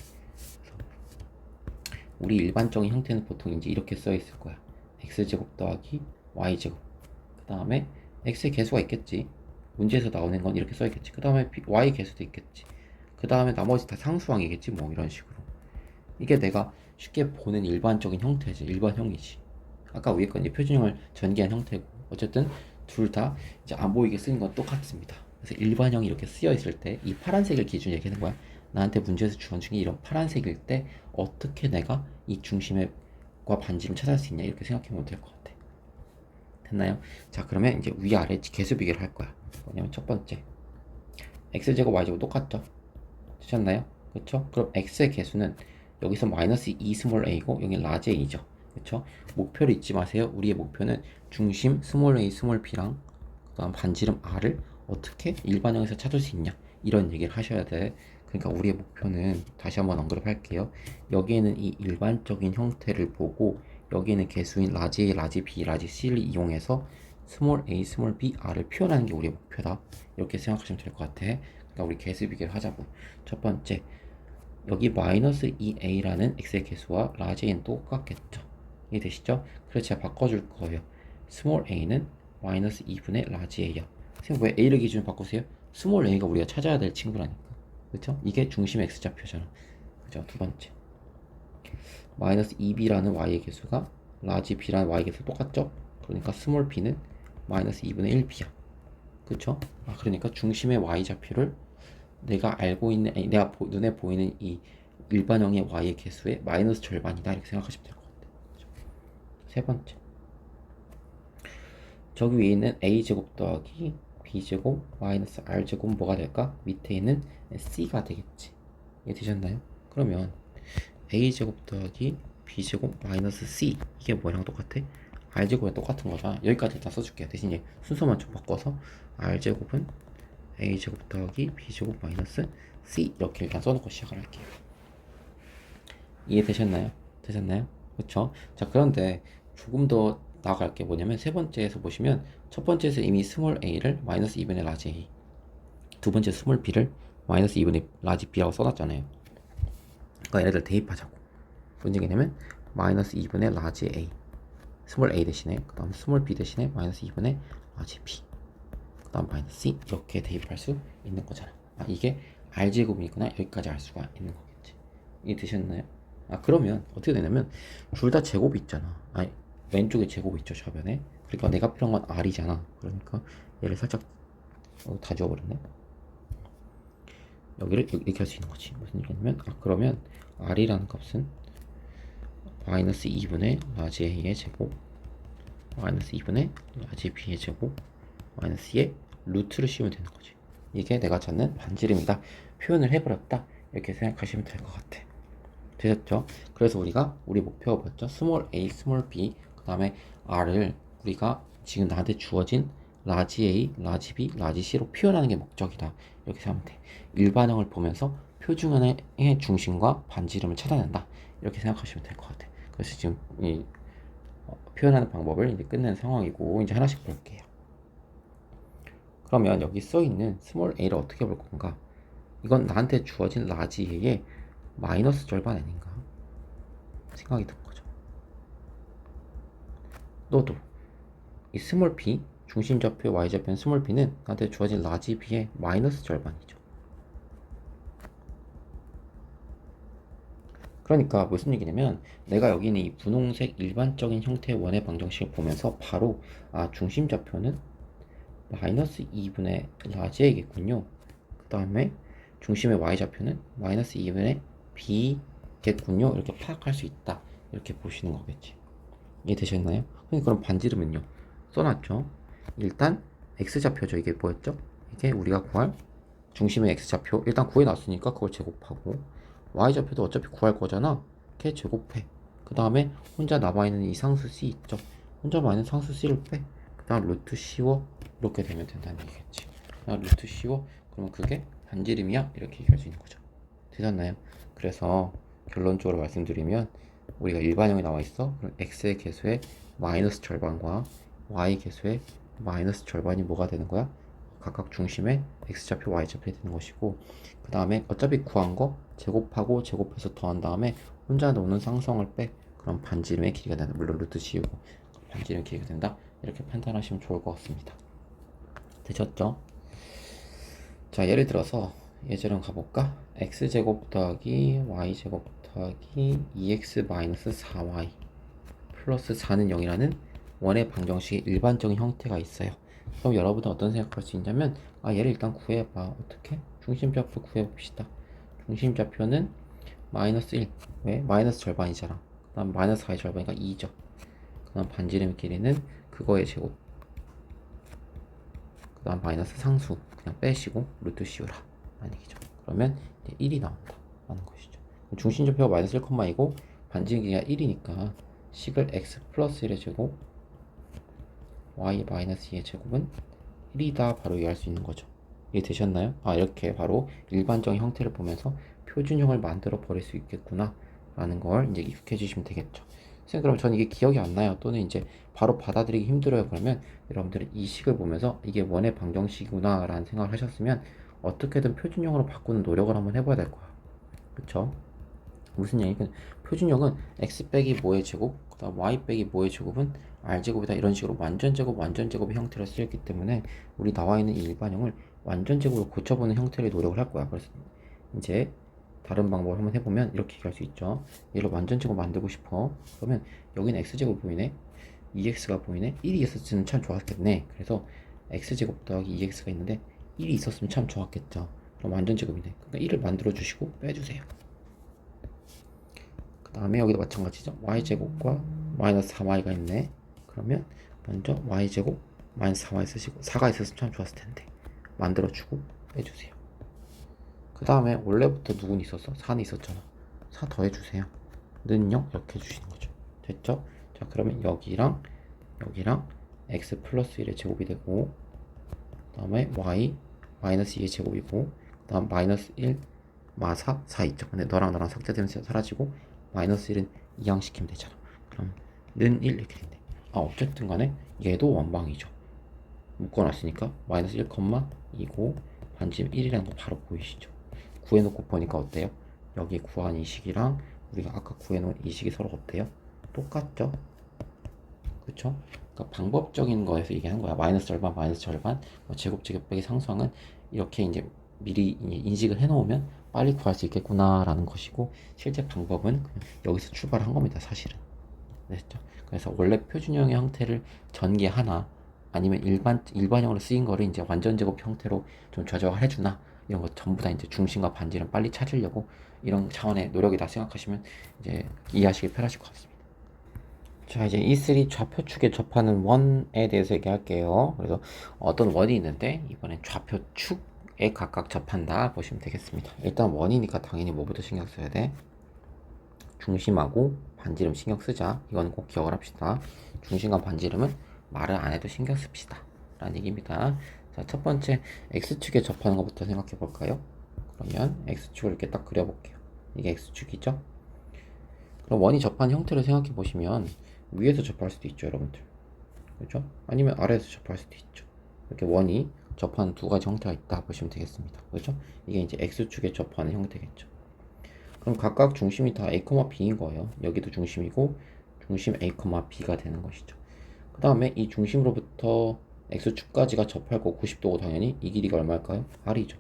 우리 일반적인 형태는 보통 이제 이렇게 써 있을 거야. x제곱 더하기 y제곱. 그 다음에 x의 개수가 있겠지. 문제에서 나오는 건 이렇게 써 있겠지. 그 다음에 y 개수도 있겠지. 그 다음에 나머지 다 상수항이겠지. 뭐 이런 식으로. 이게 내가 쉽게 보는 일반적인 형태지. 일반형이지. 아까 위에 건 이제 표준형을 전개한 형태고. 어쨌든 둘 다 이제 안 보이게 쓰는 건 똑같습니다. 그래서 일반형이 이렇게 쓰여 있을 때 이 파란색을 기준 얘기하는 거야. 나한테 문제에서 주어진 중에 이런 파란색일 때 어떻게 내가 이 중심과 반지름 찾을 수 있냐 이렇게 생각해보면 될 것 같아. 됐나요? 자, 그러면 이제 위아래 개수 비교를 할 거야. 뭐냐면 첫 번째 x제곱 y제곱 똑같죠? 되셨나요? 그렇죠? 그럼 x의 개수는 여기서 마이너스 2 스몰 a고 여기 라지 a죠. 그렇죠? 목표를 잊지 마세요. 우리의 목표는 중심 스몰 a 스몰 b랑 그다음 반지름 r을 어떻게 일반형에서 찾을 수 있냐 이런 얘기를 하셔야 돼. 그러니까 우리의 목표는 다시 한번 언급할게요. 여기에는 이 일반적인 형태를 보고 여기에는 개수인 라지 A, 라지 B, 라지 C를 이용해서 스몰 a, 스몰 b, r을 표현하는 게 우리의 목표다. 이렇게 생각하시면 될 것 같아. 그러니까 우리 개수 비교를 하자고. 첫 번째, 여기 마이너스 2a라는 x의 개수와 라지 a는 똑같겠죠. 이해되시죠? 그래서 제가 바꿔줄 거예요. 스몰 a는 마이너스 2분의 라지 a야. 선생님 왜 a를 기준으로 바꾸세요? 스몰 a가 우리가 찾아야 될 친구라니까. 그렇죠? 이게 중심 x좌표잖아. 그죠? 두 번째, 마이너스 2b라는 y의 개수가 라지 b라는 y의 개수 똑같죠? 그러니까 스몰 b는 마이너스 2분의 1b야. 그쵸? 그러니까 중심의 y좌표를 내가 알고 있는, 아니, 내가 눈에 보이는 이 일반형의 y의 개수의 마이너스 절반이다. 이렇게 생각하시면 될 것 같아요. 그쵸? 세 번째, 저기 위에 있는 a제곱 더하기 b제곱 마이너스 r제곱 뭐가 될까? 밑에 있는 c가 되겠지. 이게 되셨나요? 그러면 a제곱 더하기 b제곱 마이너스 c 이게 뭐랑 똑같아? r제곱이랑 똑같은 거잖아. 여기까지 일단 써줄게요. 대신 이제 순서만 좀 바꿔서 r제곱은 a제곱 더하기 b제곱 마이너스 c 이렇게 일단 써놓고 시작을 할게요. 이해되셨나요? 되셨나요? 그쵸? 자, 그런데 조금 더 나아갈 게 뭐냐면 세 번째에서 보시면 첫 번째에서 이미 스몰 a를 마이너스 2분의 라지 a, 두 번째 스몰 b를 마이너스 2분의 라지 b라고 써놨잖아요. 그러니까 얘네들 대입하자고. 문제 개념은 마이너스 2분의 라지 a, 스몰 a 대신에 그 다음 스몰 b 대신에 마이너스 2분의 라지 b, 그 다음 마이너스 c 이렇게 대입할 수 있는 거잖아. 이게 r제곱이니까 여기까지 알 수가 있는 거겠지. 이해 되셨나요? 그러면 어떻게 되냐면 둘 다 제곱이 있잖아. 왼쪽에 제곱이 있죠, 좌변에. 그러니까 내가 필요한 건 r이잖아. 그러니까 얘를 살짝 다 지워버렸네. 여기를 이렇게 할 수 있는 거지. 무슨 얘기냐면 그러면 r이라는 값은 마이너스 2분의 라지 a의 제곱 마이너스 2분의 라지 b의 제곱 마이너스 의 루트를 씌우면 되는 거지. 이게 내가 찾는 반지름이다. 표현을 해버렸다. 이렇게 생각하시면 될 것 같아. 되셨죠? 그래서 우리가 우리 목표가 뭐였죠? 스몰 a, 스몰 b, 그 다음에 r을 우리가 지금 나한테 주어진 라지 a, 라지 b, 라지 c로 표현하는 게 목적이다. 이렇게 생각하면 돼. 일반형을 보면서 표준형의 중심과 반지름을 찾아낸다. 이렇게 생각하시면 될 것 같아. 그래서 지금 이 표현하는 방법을 이제 끝낸 상황이고, 이제 하나씩 볼게요. 그러면 여기 써 있는 스몰 a를 어떻게 볼 건가? 이건 나한테 주어진 라지 a의 마이너스 절반 아닌가 생각이 든 거죠. 너도 이 스몰 b, 중심좌표 y좌표는 스몰 b는 나한테 주어진 라지 b의 마이너스 절반이죠. 그러니까 무슨 얘기냐면 내가 여기 있는 이 분홍색 일반적인 형태의 원의 방정식을 보면서 바로 중심좌표는 마이너스 2분의 라지 a겠군요. 그 다음에 중심의 y좌표는 마이너스 2분의 b겠군요. 이렇게 파악할 수 있다. 이렇게 보시는 거겠지. 이해되셨나요? 그럼 반지름은요? 써놨죠. 일단 x좌표죠. 이게 뭐였죠? 이게 우리가 구할 중심의 x좌표. 일단 구해놨으니까 그걸 제곱하고, y좌표도 어차피 구할 거잖아. 걔 제곱해. 그 다음에 혼자 남아있는 이 상수 c 있죠. 혼자 남아있는 상수 c를 빼. 그 다음 루트 씌워. 이렇게 되면 된다는 얘기겠지. 루트 씌워. 그러면 그게 반지름이야. 이렇게 얘기할 수 있는 거죠. 되셨나요? 그래서 결론적으로 말씀드리면 우리가 일반형이 나와 있어. 그럼 x의 개수의 마이너스 절반과 y 개수의 마이너스 절반이 뭐가 되는 거야? 각각 중심의 x좌표, y좌표 되는 것이고, 그 다음에 어차피 구한 거 제곱하고 제곱해서 더한 다음에 혼자 노는 상성을 빼. 그럼 반지름의 길이가 된다. 물론 루트 씌우고 반지름의 길이가 된다. 이렇게 판단하시면 좋을 것 같습니다. 되셨죠? 자, 예를 들어서 예제로 가볼까? x제곱 더하기 y제곱 더하기 2x-4y 플러스 4는 0이라는 원의 방정식의 일반적인 형태가 있어요. 그럼 여러분은 어떤 생각할 수 있냐면, 얘를 일단 구해봐. 어떻게? 중심좌표 구해봅시다. 중심좌표는 마이너스 1. 왜? 마이너스 절반이잖아. 그 다음 마이너스 4의 절반이니까 2죠. 그 다음 반지름 길이는 그거의 제곱. 그 다음 마이너스 상수 그냥 빼시고 루트 씌우라 라는 얘기죠. 그러면 이제 1이 나온다 라는 것이죠. 중심좌표가 마이너스 1,2고 반지름 길이가 1이니까 식을 x 플러스 1의 제곱 y 마이너스 2의 제곱은 1이다 바로 이해할 수 있는 거죠. 이해되셨나요? 이렇게 바로 일반적인 형태를 보면서 표준형을 만들어 버릴 수 있겠구나 라는 걸 이제 익숙해 주시면 되겠죠. 선생님, 그럼 전 이게 기억이 안 나요. 또는 이제 바로 받아들이기 힘들어요. 그러면 여러분들은 이 식을 보면서 이게 원의 방정식이구나 라는 생각을 하셨으면 어떻게든 표준형으로 바꾸는 노력을 한번 해봐야 될 거야. 그쵸? 무슨 얘기냐면 표준형은 x 빼기 뭐의 제곱, 그 다음 y 빼기 뭐의 제곱은 r제곱이다, 이런 식으로 완전제곱, 완전제곱의 형태를 쓰였기 때문에 우리 나와 있는 이 일반형을 완전제곱으로 고쳐보는 형태를 노력을 할 거야. 그래서 이제 다른 방법을 한번 해보면 이렇게 얘기할 수 있죠. 얘를 완전제곱 만들고 싶어. 그러면 여기는 x제곱 보이네, 2x가 보이네. 1이 있었으면 참 좋았겠네. 그래서 x제곱 더하기 2x가 있는데 1이 있었으면 참 좋았겠죠. 그럼 완전제곱이네. 그러니까 1을 만들어 주시고 빼주세요. 그 다음에 여기도 마찬가지죠. y제곱과 마이너스 4y가 있네. 그러면 먼저 y제곱 마이너스 4y 쓰시고, 4가 있었으면 참 좋았을 텐데 만들어주고 빼주세요. 그 다음에 원래부터 누군 있었어? 4는 있었잖아. 4 더해주세요. 는 0 이렇게 해주시는 거죠. 됐죠? 자, 그러면 여기랑 여기랑 x 플러스 1의 제곱이 되고, 그 다음에 y 마이너스 2의 제곱이고, 그 다음 마이너스 1 마4 4 있죠. 근데 너랑 너랑 삭제되면서 사라지고 마이너스 1은 이항시키면 되잖아. 그럼 는 1 이렇게 된대. 어쨌든 간에 얘도 원방이죠. 묶어놨으니까 마이너스 1,2고 반지름 1이라는 거 바로 보이시죠? 구해놓고 보니까 어때요? 여기 구한 이 식이랑 우리가 아까 구해놓은 이 식이 서로 어때요? 똑같죠? 그쵸? 그러니까 방법적인 거에서 얘기하는 거야. 마이너스 절반, 마이너스 절반, 제곱, 제곱 빼기 상수항은 이렇게 이제 미리 인식을 해놓으면 빨리 구할 수 있겠구나라는 것이고, 실제 방법은 그냥 여기서 출발한 겁니다, 사실은. 됐죠? 그래서 원래 표준형의 형태를 전개하나, 아니면 일반형으로 쓰인 거를 이제 완전 제곱 형태로 좀 조정을 해주나, 이런 거 전부 다 이제 중심과 반지름 빨리 찾으려고 이런 차원의 노력이다 생각하시면 이제 이해하시기 편하실 것 같습니다. 자, 이제 E3 좌표축에 접하는 원에 대해서 얘기할게요. 그래서 어떤 원이 있는데 이번엔 좌표축 각각 접한다 보시면 되겠습니다. 일단 원이니까 당연히 뭐부터 신경 써야 돼? 중심하고 반지름 신경 쓰자. 이건 꼭 기억을 합시다. 중심과 반지름은 말을 안 해도 신경 씁시다 라는 얘기입니다. 자, 첫 번째 X축에 접하는 것부터 생각해 볼까요? 그러면 X축을 이렇게 딱 그려볼게요. 이게 X축이죠? 그럼 원이 접한 형태를 생각해 보시면 위에서 접할 수도 있죠, 여러분들. 그렇죠? 아니면 아래에서 접할 수도 있죠. 이렇게 원이 접하는 두 가지 형태가 있다 보시면 되겠습니다. 그렇죠? 이게 이제 X축에 접하는 형태겠죠. 그럼 각각 중심이 다 A, B인 거예요. 여기도 중심이고 중심 A, B가 되는 것이죠. 그 다음에 이 중심으로부터 X축까지가 접할 거 90도고 당연히 이 길이가 얼마일까요? R이죠.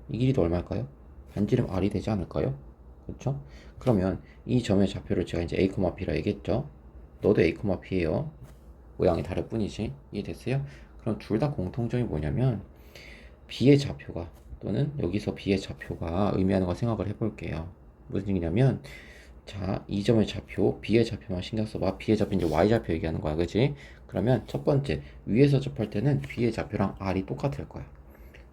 이 길이도 얼마일까요? 반지름 R이 되지 않을까요? 그렇죠? 그러면 이 점의 좌표를 제가 이제 A, B라 얘기했죠. 너도 A, B예요. 모양이 다를 뿐이지. 이해됐어요? 그럼 둘 다 공통점이 뭐냐면 B의 좌표가 또는 여기서 B의 좌표가 의미하는 거 생각을 해볼게요. 무슨 얘기냐면 자, 이 점의 좌표, B의 좌표만 신경 써봐. B의 좌표 이제 Y 좌표 얘기하는 거야, 그지? 그러면 첫 번째 위에서 접할 때는 B의 좌표랑 R이 똑같을 거야.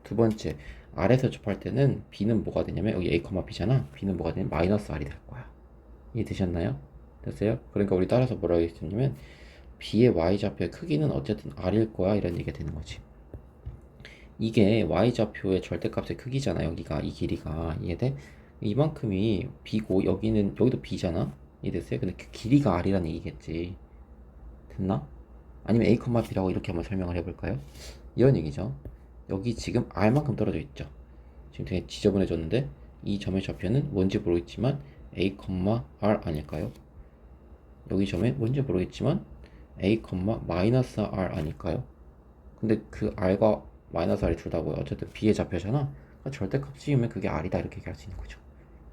두 번째 아래에서 접할 때는 B는 뭐가 되냐면 여기 A, B잖아. B는 뭐가 되냐면 마이너스 R이 될 거야. 이해되셨나요? 됐어요? 그러니까 우리 따라서 뭐라고 했냐면 B의 Y좌표의 크기는 어쨌든 R일 거야 이런 얘기가 되는 거지. 이게 Y좌표의 절대값의 크기잖아. 여기가 이 길이가 이해돼? 이만큼이 B고 여기도 B잖아. 이해됐어요? 근데 그 길이가 R이라는 얘기겠지. 됐나? 아니면 A, B라고 이렇게 한번 설명을 해볼까요? 이런 얘기죠. 여기 지금 R만큼 떨어져 있죠. 지금 되게 지저분해졌는데 이 점의 좌표는 뭔지 모르겠지만 A, R 아닐까요? 여기 점에 뭔지 모르겠지만 A, 마이너스 R 아닐까요? 근데 그 R과 마이너스 R이 둘 다 뭐야? 어쨌든 B의 좌표잖아. 그러니까 절대값 씌우면 그게 R이다 이렇게 얘기할 수 있는 거죠.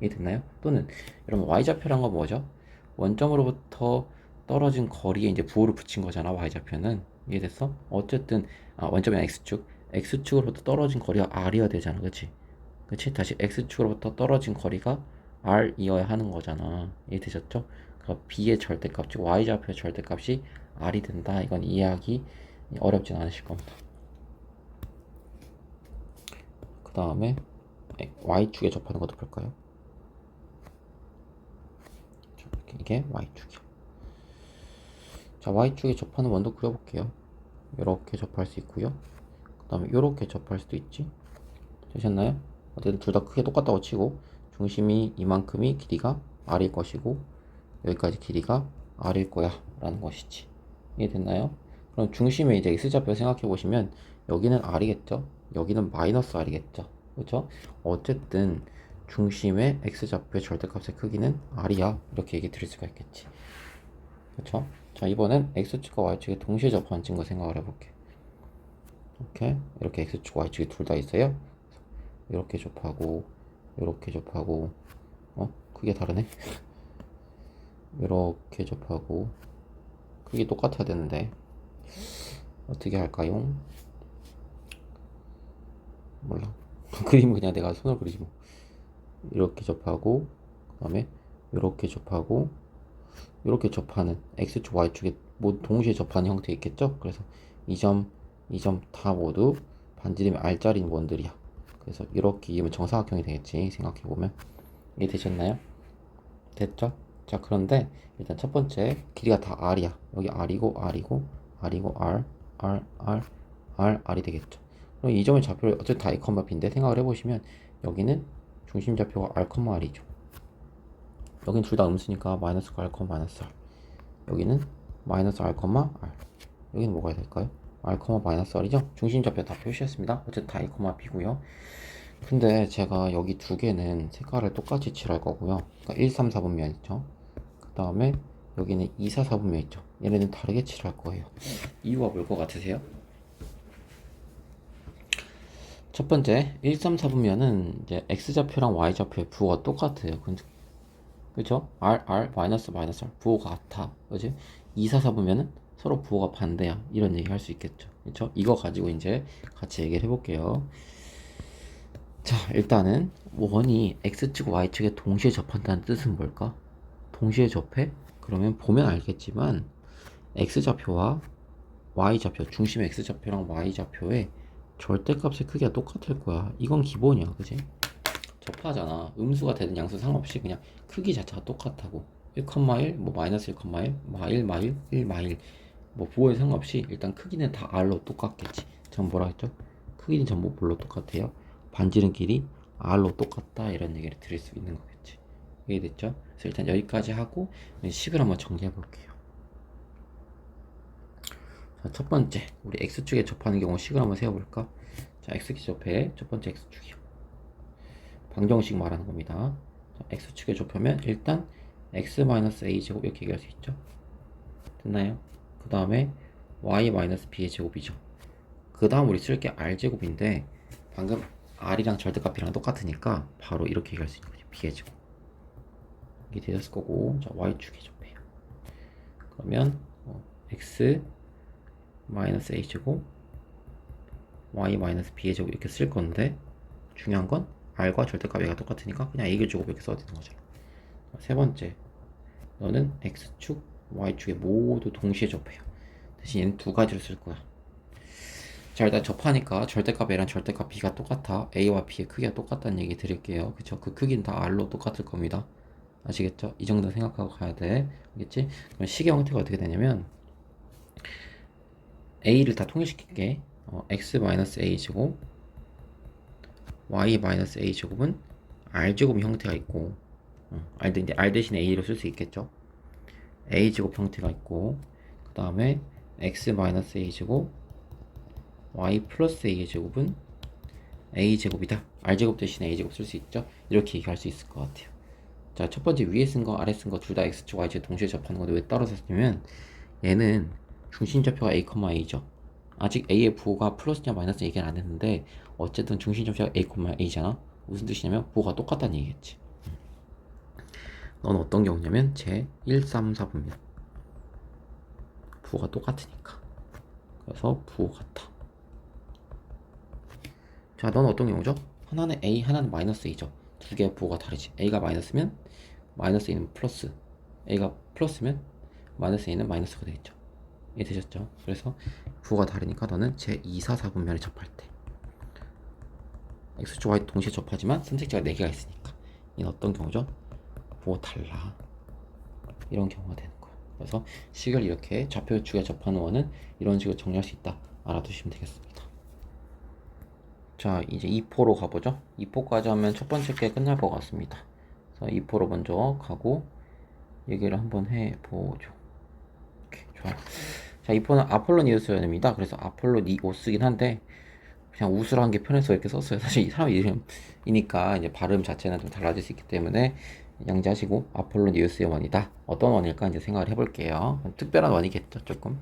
이해됐나요? 또는 여러분 Y좌표란 건 뭐죠? 원점으로부터 떨어진 거리에 이제 부호를 붙인 거잖아. Y좌표는. 이해됐어? 어쨌든 원점은 X축. X축으로부터 떨어진 거리가 R이어야 되잖아. 그치? 그치? 다시 X축으로부터 떨어진 거리가 R이어야 하는 거잖아. 이해되셨죠? 그러니까 B의 절대값, 즉 Y좌표의 절대값이 R이 된다. 이건 이해하기 어렵진 않으실 겁니다. 그 다음에 Y축에 접하는 것도 볼까요? 이게 Y축이요. 자, Y축에 접하는 원도 그려볼게요. 이렇게 접할 수 있고요. 그 다음에 이렇게 접할 수도 있지. 되셨나요? 어쨌든 둘 다 크게 똑같다고 치고 중심이 이만큼이 길이가 R일 것이고 여기까지 길이가 R일 거야 라는 것이지. 이해됐나요? 그럼 중심에 이제 X좌표 생각해 보시면 여기는 R이겠죠? 여기는 마이너스 R이겠죠? 그렇죠? 어쨌든 중심의 X좌표의 절대값의 크기는 R이야 이렇게 얘기 드릴 수가 있겠지. 그렇죠? 자, 이번엔 X축과 Y축에 동시에 접하는 친구 생각을 해볼게. 이렇게 X축, Y축이 둘 다 있어요. 이렇게 접하고 이렇게 접하고 크게 다르네. 이렇게 접하고 크게 똑같아야 되는데 어떻게 할까요? 몰라. 그림은 그냥 내가 손으로 그리지 뭐. 이렇게 접하고 그 다음에 이렇게 접하고 이렇게 접하는 X축, Y축에 모두 동시에 접하는 형태 있겠죠? 그래서 이 점, 이 점 다 모두 반지름이 R짜리인 원들이야. 그래서 이렇게 이으면 정사각형이 되겠지. 생각해보면. 이해되셨나요? 됐죠? 자, 그런데 일단 첫 번째 길이가 다 R이야. 여기 R이고 R이고 R이고 R, R, R, R, R이 되겠죠. 그럼 이 점의 좌표를 어쨌든 다 A, B인데 생각을 해보시면 여기는 중심 좌표가 R, R이죠. 여긴 둘 다 음수니까 마이너스 R, 마이너스 R. 여기는 마이너스 R, R. 여기는 뭐가 될까요? R, 마이너스 R이죠? 중심 좌표 다 표시했습니다. 어쨌든 다 A, B고요. 근데 제가 여기 두 개는 색깔을 똑같이 칠할 거고요. 그러니까 1, 3, 4분면 있죠. 그 다음에 여기는 2, 4, 4분면 있죠. 얘네는 다르게 칠할 거예요. 이유가 뭘 것 같으세요? 첫 번째 1, 3, 4분면은 이제 X좌표랑 Y좌표의 부호가 똑같아요. 그죠? R, 마이너스 R 부호가 같아. 그지? 2, 4, 4분면은 서로 부호가 반대야. 이런 얘기 할 수 있겠죠. 그쵸? 이거 가지고 이제 같이 얘기를 해볼게요. 자, 일단은 원이 X축, Y축에 동시에 접한다는 뜻은 뭘까? 동시에 접해? 그러면 보면 알겠지만 X좌표와 Y좌표, 중심의 X좌표랑 Y좌표의 절대값의 크기가 똑같을 거야. 이건 기본이야, 그지? 접하잖아. 음수가 되든 양수 상관없이 그냥 크기 자체가 똑같다고. 1,1, 뭐 마이너스 1,1, 마1, 마1, 1, 마1, 뭐 부호에 상관없이 일단 크기는 다 R로 똑같겠지. 전 뭐라 했죠? 크기는 전부 뭘로 똑같아요? 반지름끼리 R로 똑같다 이런 얘기를 드릴 수 있는 거겠지. 이해됐죠? 그래서 일단 여기까지 하고 식을 한번 정리해 볼게요. 자, 첫 번째 우리 X축에 접하는 경우 식을 한번 세워볼까? 자, X축 접해 첫 번째 X축이요. 방정식 말하는 겁니다. 자, X축에 접하면 일단 X-A제곱 이렇게 얘기할 수 있죠. 됐나요? 그 다음에 Y-B의 제곱이죠. 그 다음 우리 쓸 게 R제곱인데 방금 R이랑 절대값이랑 똑같으니까 바로 이렇게 얘기할 수 있는 거죠. B의 제곱. 이게 되었을 거고, 자, Y축에 접해요. 그러면 X-A제곱 Y-B의 제곱 이렇게 쓸 건데 중요한 건 R과 절대값 얘가 똑같으니까 그냥 A를 제곱 이렇게 써도 되는 거죠. 세 번째, 너는 X축, Y축에 모두 동시에 접해요. 대신 얘는 두 가지를 쓸 거야. 자, 일단 접하니까 절대값 A랑 절대값 B가 똑같아. A와 B의 크기가 똑같다는 얘기 드릴게요. 그쵸? 그 크기는 다 R로 똑같을 겁니다. 아시겠죠? 이 정도 생각하고 가야 돼. 알겠지? 그럼 식의 형태가 어떻게 되냐면 A를 다 통일시킬게. X-A 제곱 Y-A 제곱은 R제곱 형태가 있고 R 대신에 A로 쓸 수 있겠죠? A 제곱 형태가 있고 그 다음에 X-A 제곱 Y 플러스 A의 제곱은 A 제곱이다. R 제곱 대신에 A 제곱 쓸 수 있죠? 이렇게 얘기할 수 있을 것 같아요. 자, 첫 번째 위에 쓴 거 아래 쓴 거 둘 다 X축 Y축 동시에 접하는 건데 왜 따로 썼냐면 얘는 중심좌표가 A, A죠. 아직 A의 부호가 플러스냐 마이너스냐 얘기는 안 했는데 어쨌든 중심좌표가 A, A잖아. 무슨 뜻이냐면 부호가 똑같다는 얘기겠지. 넌 어떤 경우냐면 제 1, 3, 4분면 부호가 똑같으니까. 그래서 부호 같아. 자, 넌 어떤 경우죠? 하나는 A, 하나는 마이너스 A죠. 두 개의 부호가 다르지. A가 마이너스면 마이너스 A는 플러스, A가 플러스면 마이너스 A는 마이너스가 되겠죠. 이해되셨죠? 그래서 부호가 다르니까 너는 제 2, 4, 4분면을 접할 때 X축 Y 동시에 접하지만 선택지가 4개가 있으니까 이는 어떤 경우죠? 부호 달라. 이런 경우가 되는 거야. 그래서 식을 이렇게 좌표축에 접하는 원은 이런 식으로 정리할 수 있다. 알아두시면 되겠습니다. 자, 이제 2포로 가보죠. 2포까지 하면 첫 번째 게 끝날 것 같습니다. 그래서 2포로 먼저 가고 얘기를 한번 해보죠. 오케이, 좋아요. 자, 2포는 아폴로니우스입니다. 그래서 아폴로니오스긴 한데 그냥 우스라는 게 편해서 이렇게 썼어요. 사실 이 사람 이름이니까 이제 발음 자체는 좀 달라질 수 있기 때문에 양지하시고 아폴로니우스의 원이다. 어떤 원일까 이제 생각을 해볼게요. 특별한 원이겠죠, 조금.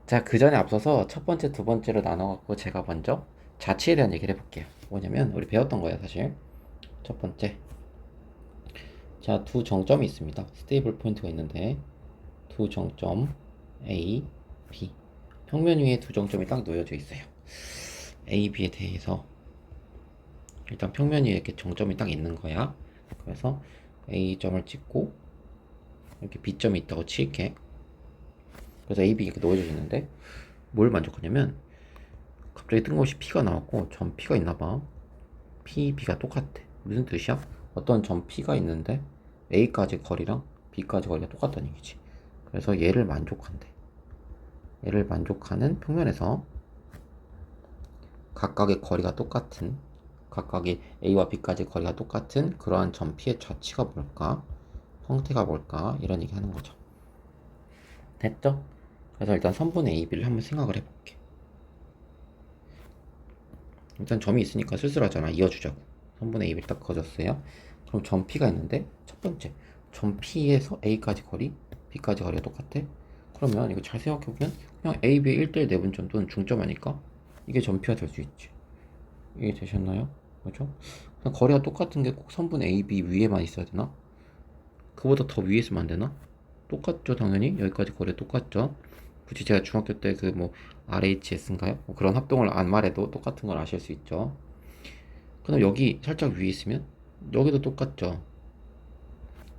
자, 그 전에 앞서서 첫 번째, 두 번째로 나눠갖고 제가 먼저 자치에 대한 얘기를 해볼게요. 뭐냐면 우리 배웠던 거예요, 사실. 첫 번째, 자, 두 정점이 있습니다. 스테이블 포인트가 있는데 두 정점 A, B 평면 위에 두 정점이 딱 놓여져 있어요. A, B에 대해서 일단 평면 위에 이렇게 정점이 딱 있는 거야. 그래서 A점을 찍고 이렇게 B점이 있다고 칠게. 그래서 A, B 이렇게 놓여져 있는데 뭘 만족하냐면 갑자기 뜬금없이 P가 나왔고 점 P가 있나봐. P, B가 똑같대. 무슨 뜻이야? 어떤 점 P가 있는데 A까지 거리랑 B까지 거리가 똑같다는 얘기지. 그래서 얘를 만족한대. 얘를 만족하는 평면에서 각각의 거리가 똑같은, 각각의 A와 B까지 거리가 똑같은 그러한 점 P의 좌치가 뭘까? 형태가 뭘까? 이런 얘기 하는 거죠. 됐죠? 그래서 일단 선분의 AB를 한번 생각을 해볼게. 일단 점이 있으니까 쓸쓸하잖아. 이어주자고. 선분의 AB를 딱 그어줬어요. 그럼 점 P가 있는데 첫 번째 점 P에서 A까지 거리, B까지 거리가 똑같아? 그러면 이거 잘 생각해보면 그냥 A, B의 1대1 내분점도는 중점 아닐까? 이게 점 P가 될 수 있지. 이게 되셨나요? 그렇죠? 그냥 거리가 똑같은 게 꼭 선분 A, B 위에만 있어야 되나? 그보다 더 위에 있으면 안 되나? 똑같죠, 당연히. 여기까지 거리 똑같죠. 굳이 제가 중학교 때 그 뭐 RHS인가요? 뭐 그런 합동을 안 말해도 똑같은 걸 아실 수 있죠. 그럼 여기 살짝 위에 있으면 여기도 똑같죠.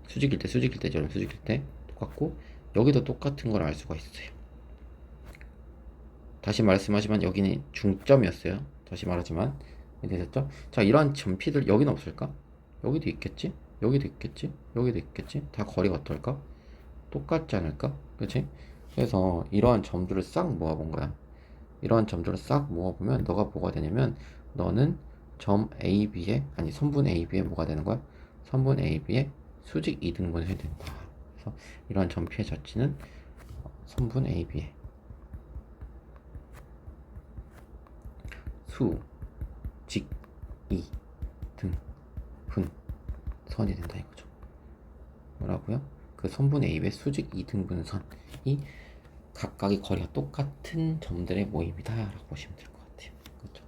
수직일 때, 수직일 때처럼 수직일 때 똑같고 여기도 똑같은 걸 알 수가 있어요. 다시 말씀하지만 여기는 중점이었어요. 다시 말하지만 되셨죠? 자, 이러한 점피들 여기는 없을까? 여기도 있겠지? 여기도 있겠지? 여기도 있겠지? 다 거리가 어떨까? 똑같지 않을까? 그치? 그래서 이러한 점들을 싹 모아본 거야. 이러한 점들을 싹 모아보면 너가 뭐가 되냐면 너는 점 AB에 아니 선분 AB에 뭐가 되는 거야? 선분 AB에 수직 이등분선이 된다. 그래서 이러한 점피의 자치는 선분 AB에 수직 이등분선이 된다 이거죠. 뭐라고요? 그 선분 AB의 수직 이등분선이 각각의 거리가 똑같은 점들의 모임이다 라고 보시면 될 것 같아요. 그렇죠?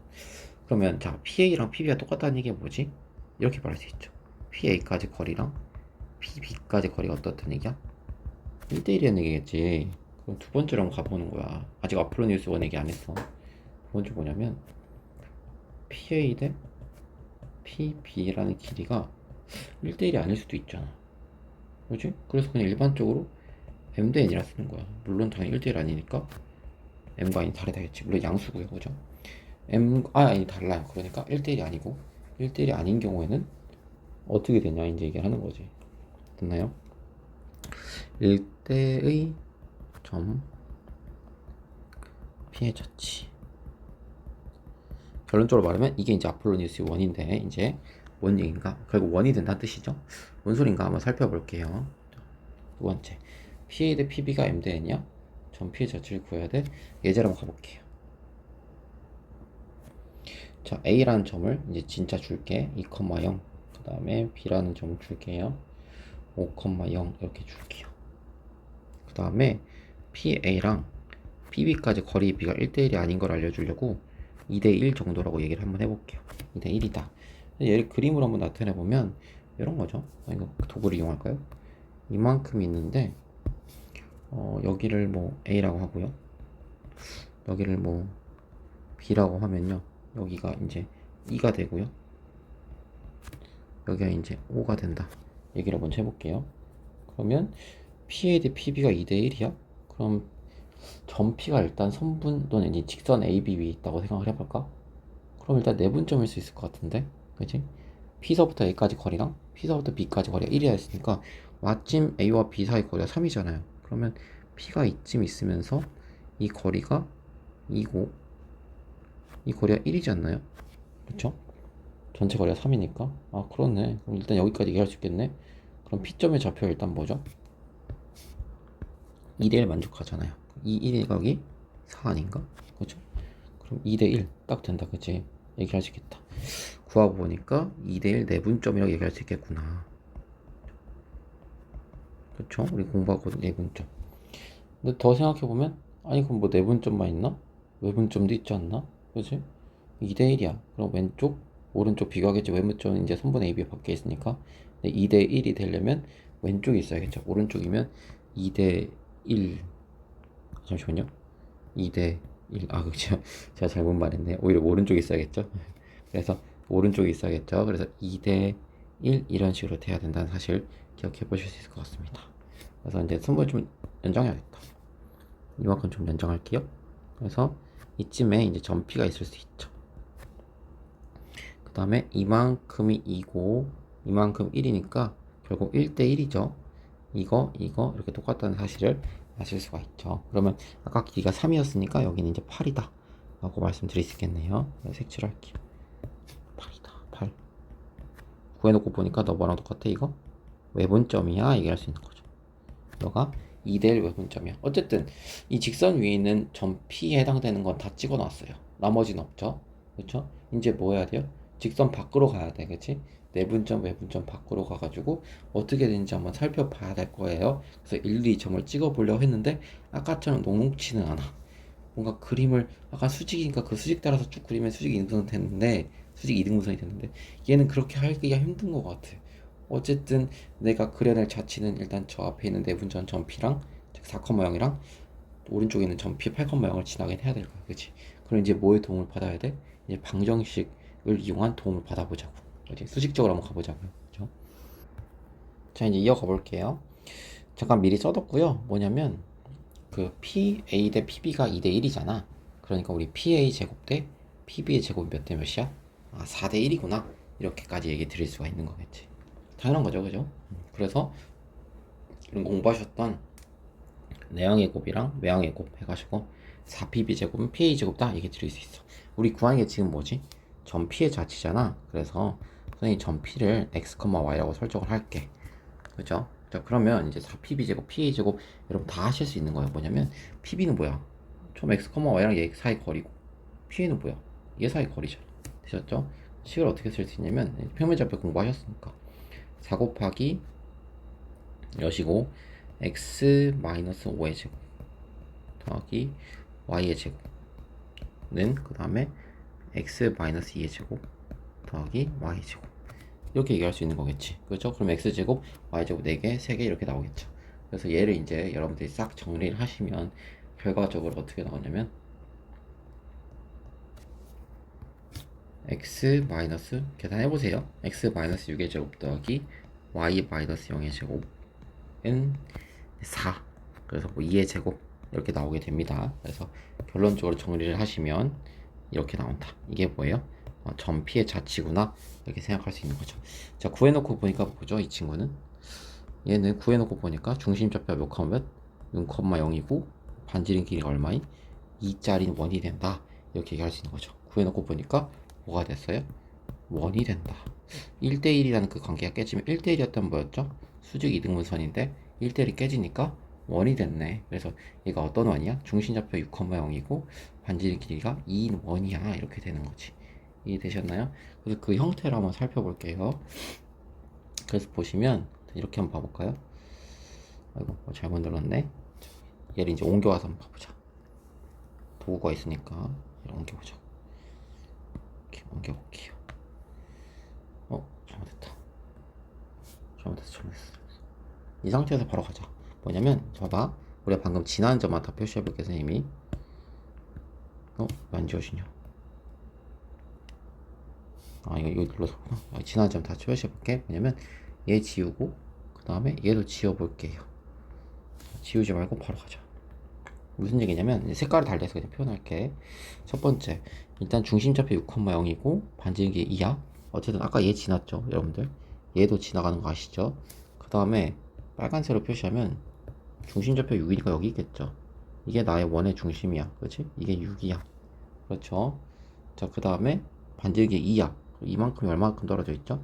그러면 자, PA랑 PB가 똑같다는 얘기가 뭐지? 이렇게 말할 수 있죠. PA까지 거리랑 PB까지 거리가 어떻다는 얘기야? 1대1이라는 얘기겠지. 그럼 두 번째로 한번 가보는 거야. 아직 아폴로니우스 원 얘기 안 했어. 두 번째 뭐냐면 PA 대 PB라는 길이가 1대1이 아닐 수도 있잖아. 그렇지? 그래서 그냥 일반적으로 M 대 N이라 쓰는 거야. 물론 당연히 1대1 아니니까 M과 N이 다르다겠지. 물론 양수고요. 그죠? N이 달라요. 그러니까 1대1이 아니고 1대1이 아닌 경우에는 어떻게 되냐 이제 얘기를 하는 거지. 됐나요? 1대의 점 P의 자치. 결론적으로 말하면 이게 이제 아폴로니우스 원인데 이제 뭔 얘기인가? 결국 원이 된다는 뜻이죠. 뭔 소린가 한번 살펴볼게요. 두 번째, PA 대 PB가 M 대 N이야? 점 P의 자치를 구해야 돼. 예제로 한번 가볼게요. 자, A라는 점을 이제 진짜 줄게. 2,0. 그 다음에 B라는 점을 줄게요. 5,0 이렇게 줄게요. 그 다음에 PA랑 PB까지 거리 B가 1대1이 아닌 걸 알려주려고 2대1 정도라고 얘기를 한번 해볼게요. 2대1이다. 얘를 그림으로 한번 나타내보면 이런 거죠. 이거 도구를 이용할까요? 이만큼 있는데 여기를 뭐 A라고 하고요. 여기를 뭐 B라고 하면요. 여기가 이제 2가 되고요. 여기가 이제 5가 된다. 얘기를 먼저 해볼게요. 그러면 PA 대 PB가 2대1이야? 그럼 점 P가 일단 선분 또는 이제 직선 AB 위에 있다고 생각을 해볼까? 그럼 일단 내분점일 수 있을 것 같은데, 그치? P서부터 A까지 거리랑 P서부터 B까지 거리가 1이라 했으니까 마침 A와 B 사이 거리가 3이잖아요. 그러면 P가 이쯤 있으면서 이 거리가 2고 이 거리가 1이지 않나요? 그쵸? 전체 거리가 3이니까 아 그렇네. 그럼 일단 여기까지 얘기할 수 있겠네. 그럼 P점의 좌표 일단 뭐죠? 2대1 만족하잖아요. 이 1이 4 아닌가? 그죠? 그럼 2대1 딱 된다. 그치? 얘기할 수 있겠다. 구해보니까 2대1 내분점이라고 얘기할 수 있겠구나. 그쵸? 우리 공부하거든 내분점. 근데 더 생각해보면 아니 그럼 뭐 내분점만 있나? 외분점도 있지 않나? 그치? 2대1이야. 그럼 왼쪽 오른쪽 비교하겠지. 외분점은 이제 선분 AB 밖에 있으니까. 근데 2대1이 되려면 왼쪽이 있어야겠죠. 오른쪽이면 2대1 잠시만요. 2대1 아 그렇죠. 제가 잘못 말했네. 오히려 오른쪽에 있어야겠죠. 그래서 오른쪽에 있어야겠죠. 그래서 2대1 이런 식으로 돼야 된다는 사실 기억해 보실 수 있을 것 같습니다. 그래서 이제 선물 좀 연장해야겠다. 이만큼 좀 연장할게요. 그래서 이쯤에 이제 점 P가 있을 수 있죠. 그 다음에 이만큼이 2고 이만큼 1이니까 결국 1대1이죠. 이거 이렇게 똑같다는 사실을 아실 수가 있죠. 그러면 아까 길이가 3이었으니까 여기는 이제 8이다 라고 말씀드릴 수 있겠네요. 색칠할게요. 8이다. 8 구해놓고 보니까 너 뭐랑 똑같아 이거? 외분점이야 얘기할 수 있는 거죠. 너가 2대1 외분점이야. 어쨌든 이 직선 위에 있는 점 P에 해당되는 건 다 찍어놨어요. 나머지는 없죠. 그렇죠? 이제 뭐 해야 돼요? 직선 밖으로 가야 돼. 그치? 내분점 외분점 밖으로 가가지고 어떻게 되는지 한번 살펴봐야 될 거예요. 그래서 1, 2점을 찍어보려고 했는데 아까처럼 녹록치는 않아. 뭔가 그림을 약간 수직이니까 그 수직 따라서 쭉 그리면 수직 이등분선이 됐는데 수직 이등분선이 됐는데 얘는 그렇게 하기가 힘든 것 같아. 어쨌든 내가 그려낼 자치는 일단 저 앞에 있는 내분점 점 P랑 즉 4,0이랑 오른쪽에 있는 점 P 8,0을 지나긴 해야 될 거야. 그치? 그럼 이제 뭐의 도움을 받아야 돼? 이제 방정식을 이용한 도움을 받아보자고. 그치? 수직적으로 한번 가보자고요. 그죠? 자, 이제 이어가 볼게요. 잠깐 미리 써뒀고요. 뭐냐면 그 PA 대 PB가 2대 1이잖아. 그러니까 우리 PA 제곱 대 PB의 제곱이 몇 대 몇이야? 아, 4대 1이구나. 이렇게까지 얘기 드릴 수가 있는 거겠지. 당연한 거죠, 그죠? 그래서 이런 공부하셨던 내항의 곱이랑 외항의 곱 해가지고 4PB 제곱은 PA 제곱다 얘기 드릴 수 있어. 우리 구하는 게 지금 뭐지? 점 P의 자치잖아. 그래서 선생님이 점 P를 x, y라고 설정을 할게. 그죠? 자, 그러면 이제 4PB 제곱, PA 제곱 여러분 다 하실 수 있는 거예요. 뭐냐면 PB는 뭐야? 점 x, y랑 얘 사이 거리고, PA는 뭐야? 얘 사이 거리잖아. 되셨죠? 식을 어떻게 쓸 수 있냐면 평면좌표 공부하셨으니까 4 곱하기 여시고 x 마이너스 5의 제곱 더하기 y의 제곱는 그 다음에 x 마이너스 2의 제곱 더하기 y의 제곱 이렇게 얘기할 수 있는 거겠지. 그렇죠? 그럼 x제곱 y제곱 4개 3개 이렇게 나오겠죠. 그래서 얘를 이제 여러분들이 싹 정리를 하시면 결과적으로 어떻게 나오냐면 x 마이너스 계산해보세요. x 마이너스 6의 제곱 더하기 y 마이너스 0의 제곱은 4. 그래서 뭐 2의 제곱 이렇게 나오게 됩니다. 그래서 결론적으로 정리를 하시면 이렇게 나온다. 이게 뭐예요? 점 P의 자치구나 이렇게 생각할 수 있는 거죠. 자, 구해놓고 보니까 뭐죠? 이 친구는 얘는 구해놓고 보니까 중심좌표가 몇 컴마 몇? 0,0이고 반지름 길이가 얼마인? 2짜리는 원이 된다 이렇게 얘기할 수 있는 거죠. 구해놓고 보니까 뭐가 됐어요? 원이 된다. 1대1이라는 그 관계가 깨지면 1대1이었던 뭐였죠? 수직 이등분선인데 1대1이 깨지니까 원이 됐네. 그래서 얘가 어떤 원이야? 중심좌표 6,0이고 반지름 길이가 2인 원이야. 이렇게 되는 거지. 이해되셨나요? 그래서 그 형태를 한번 살펴볼게요. 그래서 보시면 이렇게 한번 봐볼까요? 아이고 뭐 잘못 눌렀네. 얘를 이제 옮겨와서 한번 봐보자. 도구가 있으니까 얘를 옮겨보자. 이렇게 옮겨볼게요. 잘못했다. 이 상태에서 바로 가자. 뭐냐면 봐봐, 우리가 방금 지난 점만 다 표시해볼게. 선생님이 왜 안 지워지냐? 이거 눌러서구나. 지난 점 다 표시해볼게. 뭐냐면 얘 지우고 그 다음에 얘도 지워볼게요. 지우지 말고 바로 가자. 무슨 얘기냐면 색깔을 달리해서 그냥 표현할게. 첫 번째, 일단 중심좌표 6,0이고 반지름 길이 2야. 어쨌든 아까 얘 지났죠, 여러분들. 얘도 지나가는 거 아시죠? 그 다음에 빨간색으로 표시하면 중심좌표 6이니까 여기 있겠죠. 이게 나의 원의 중심이야. 그렇지? 이게 6이야. 그렇죠? 자, 그 다음에 반지름 길이 2야. 이만큼이 얼마만큼 떨어져 있죠?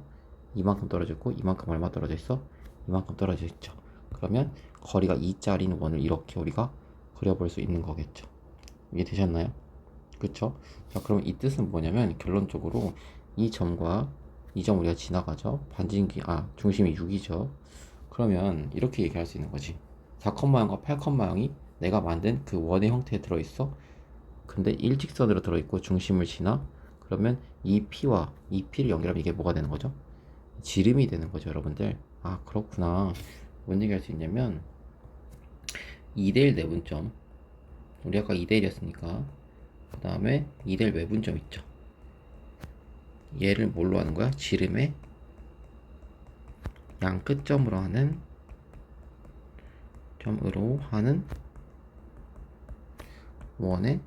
이만큼 떨어져 있고 이만큼 얼마 떨어져 있어? 이만큼 떨어져 있죠. 그러면 거리가 2짜리인 원을 이렇게 우리가 그려볼 수 있는 거겠죠. 이게 되셨나요? 그쵸? 자, 그러면 이 뜻은 뭐냐면 결론적으로 이 점과 이 점 우리가 지나가죠. 반지름기 중심이 6이죠. 그러면 이렇게 얘기할 수 있는 거지. 4,0과 8,0이 내가 만든 그 원의 형태에 들어있어. 근데 일직선으로 들어있고 중심을 지나. 그러면 이 P와 이 P를 연결하면 이게 뭐가 되는 거죠? 지름이 되는 거죠, 여러분들. 그렇구나. 뭔 얘기 할 수 있냐면 2대1 내분점, 우리 아까 2대1이었으니까 그 다음에 2대1 외분점 있죠. 얘를 뭘로 하는 거야? 지름의 양 끝점으로 하는 원의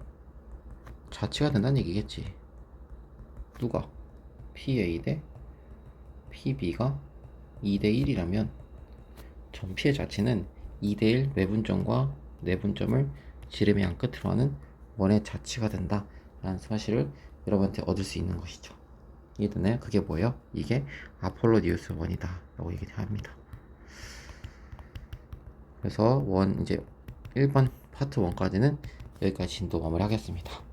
자치가 된다는 얘기겠지. 누가? PA 대 PB가 2대1이라면 점 P의 자치는 2대1 외분점과 내분점을 지름의 양 끝으로 하는 원의 자치가 된다 라는 사실을 여러분한테 얻을 수 있는 것이죠. 이해되나요? 그게 뭐예요? 이게 아폴로니우스 원이다 라고 얘기합니다. 그래서 이제 1번 파트 1까지는 여기까지 진도 마무리하겠습니다.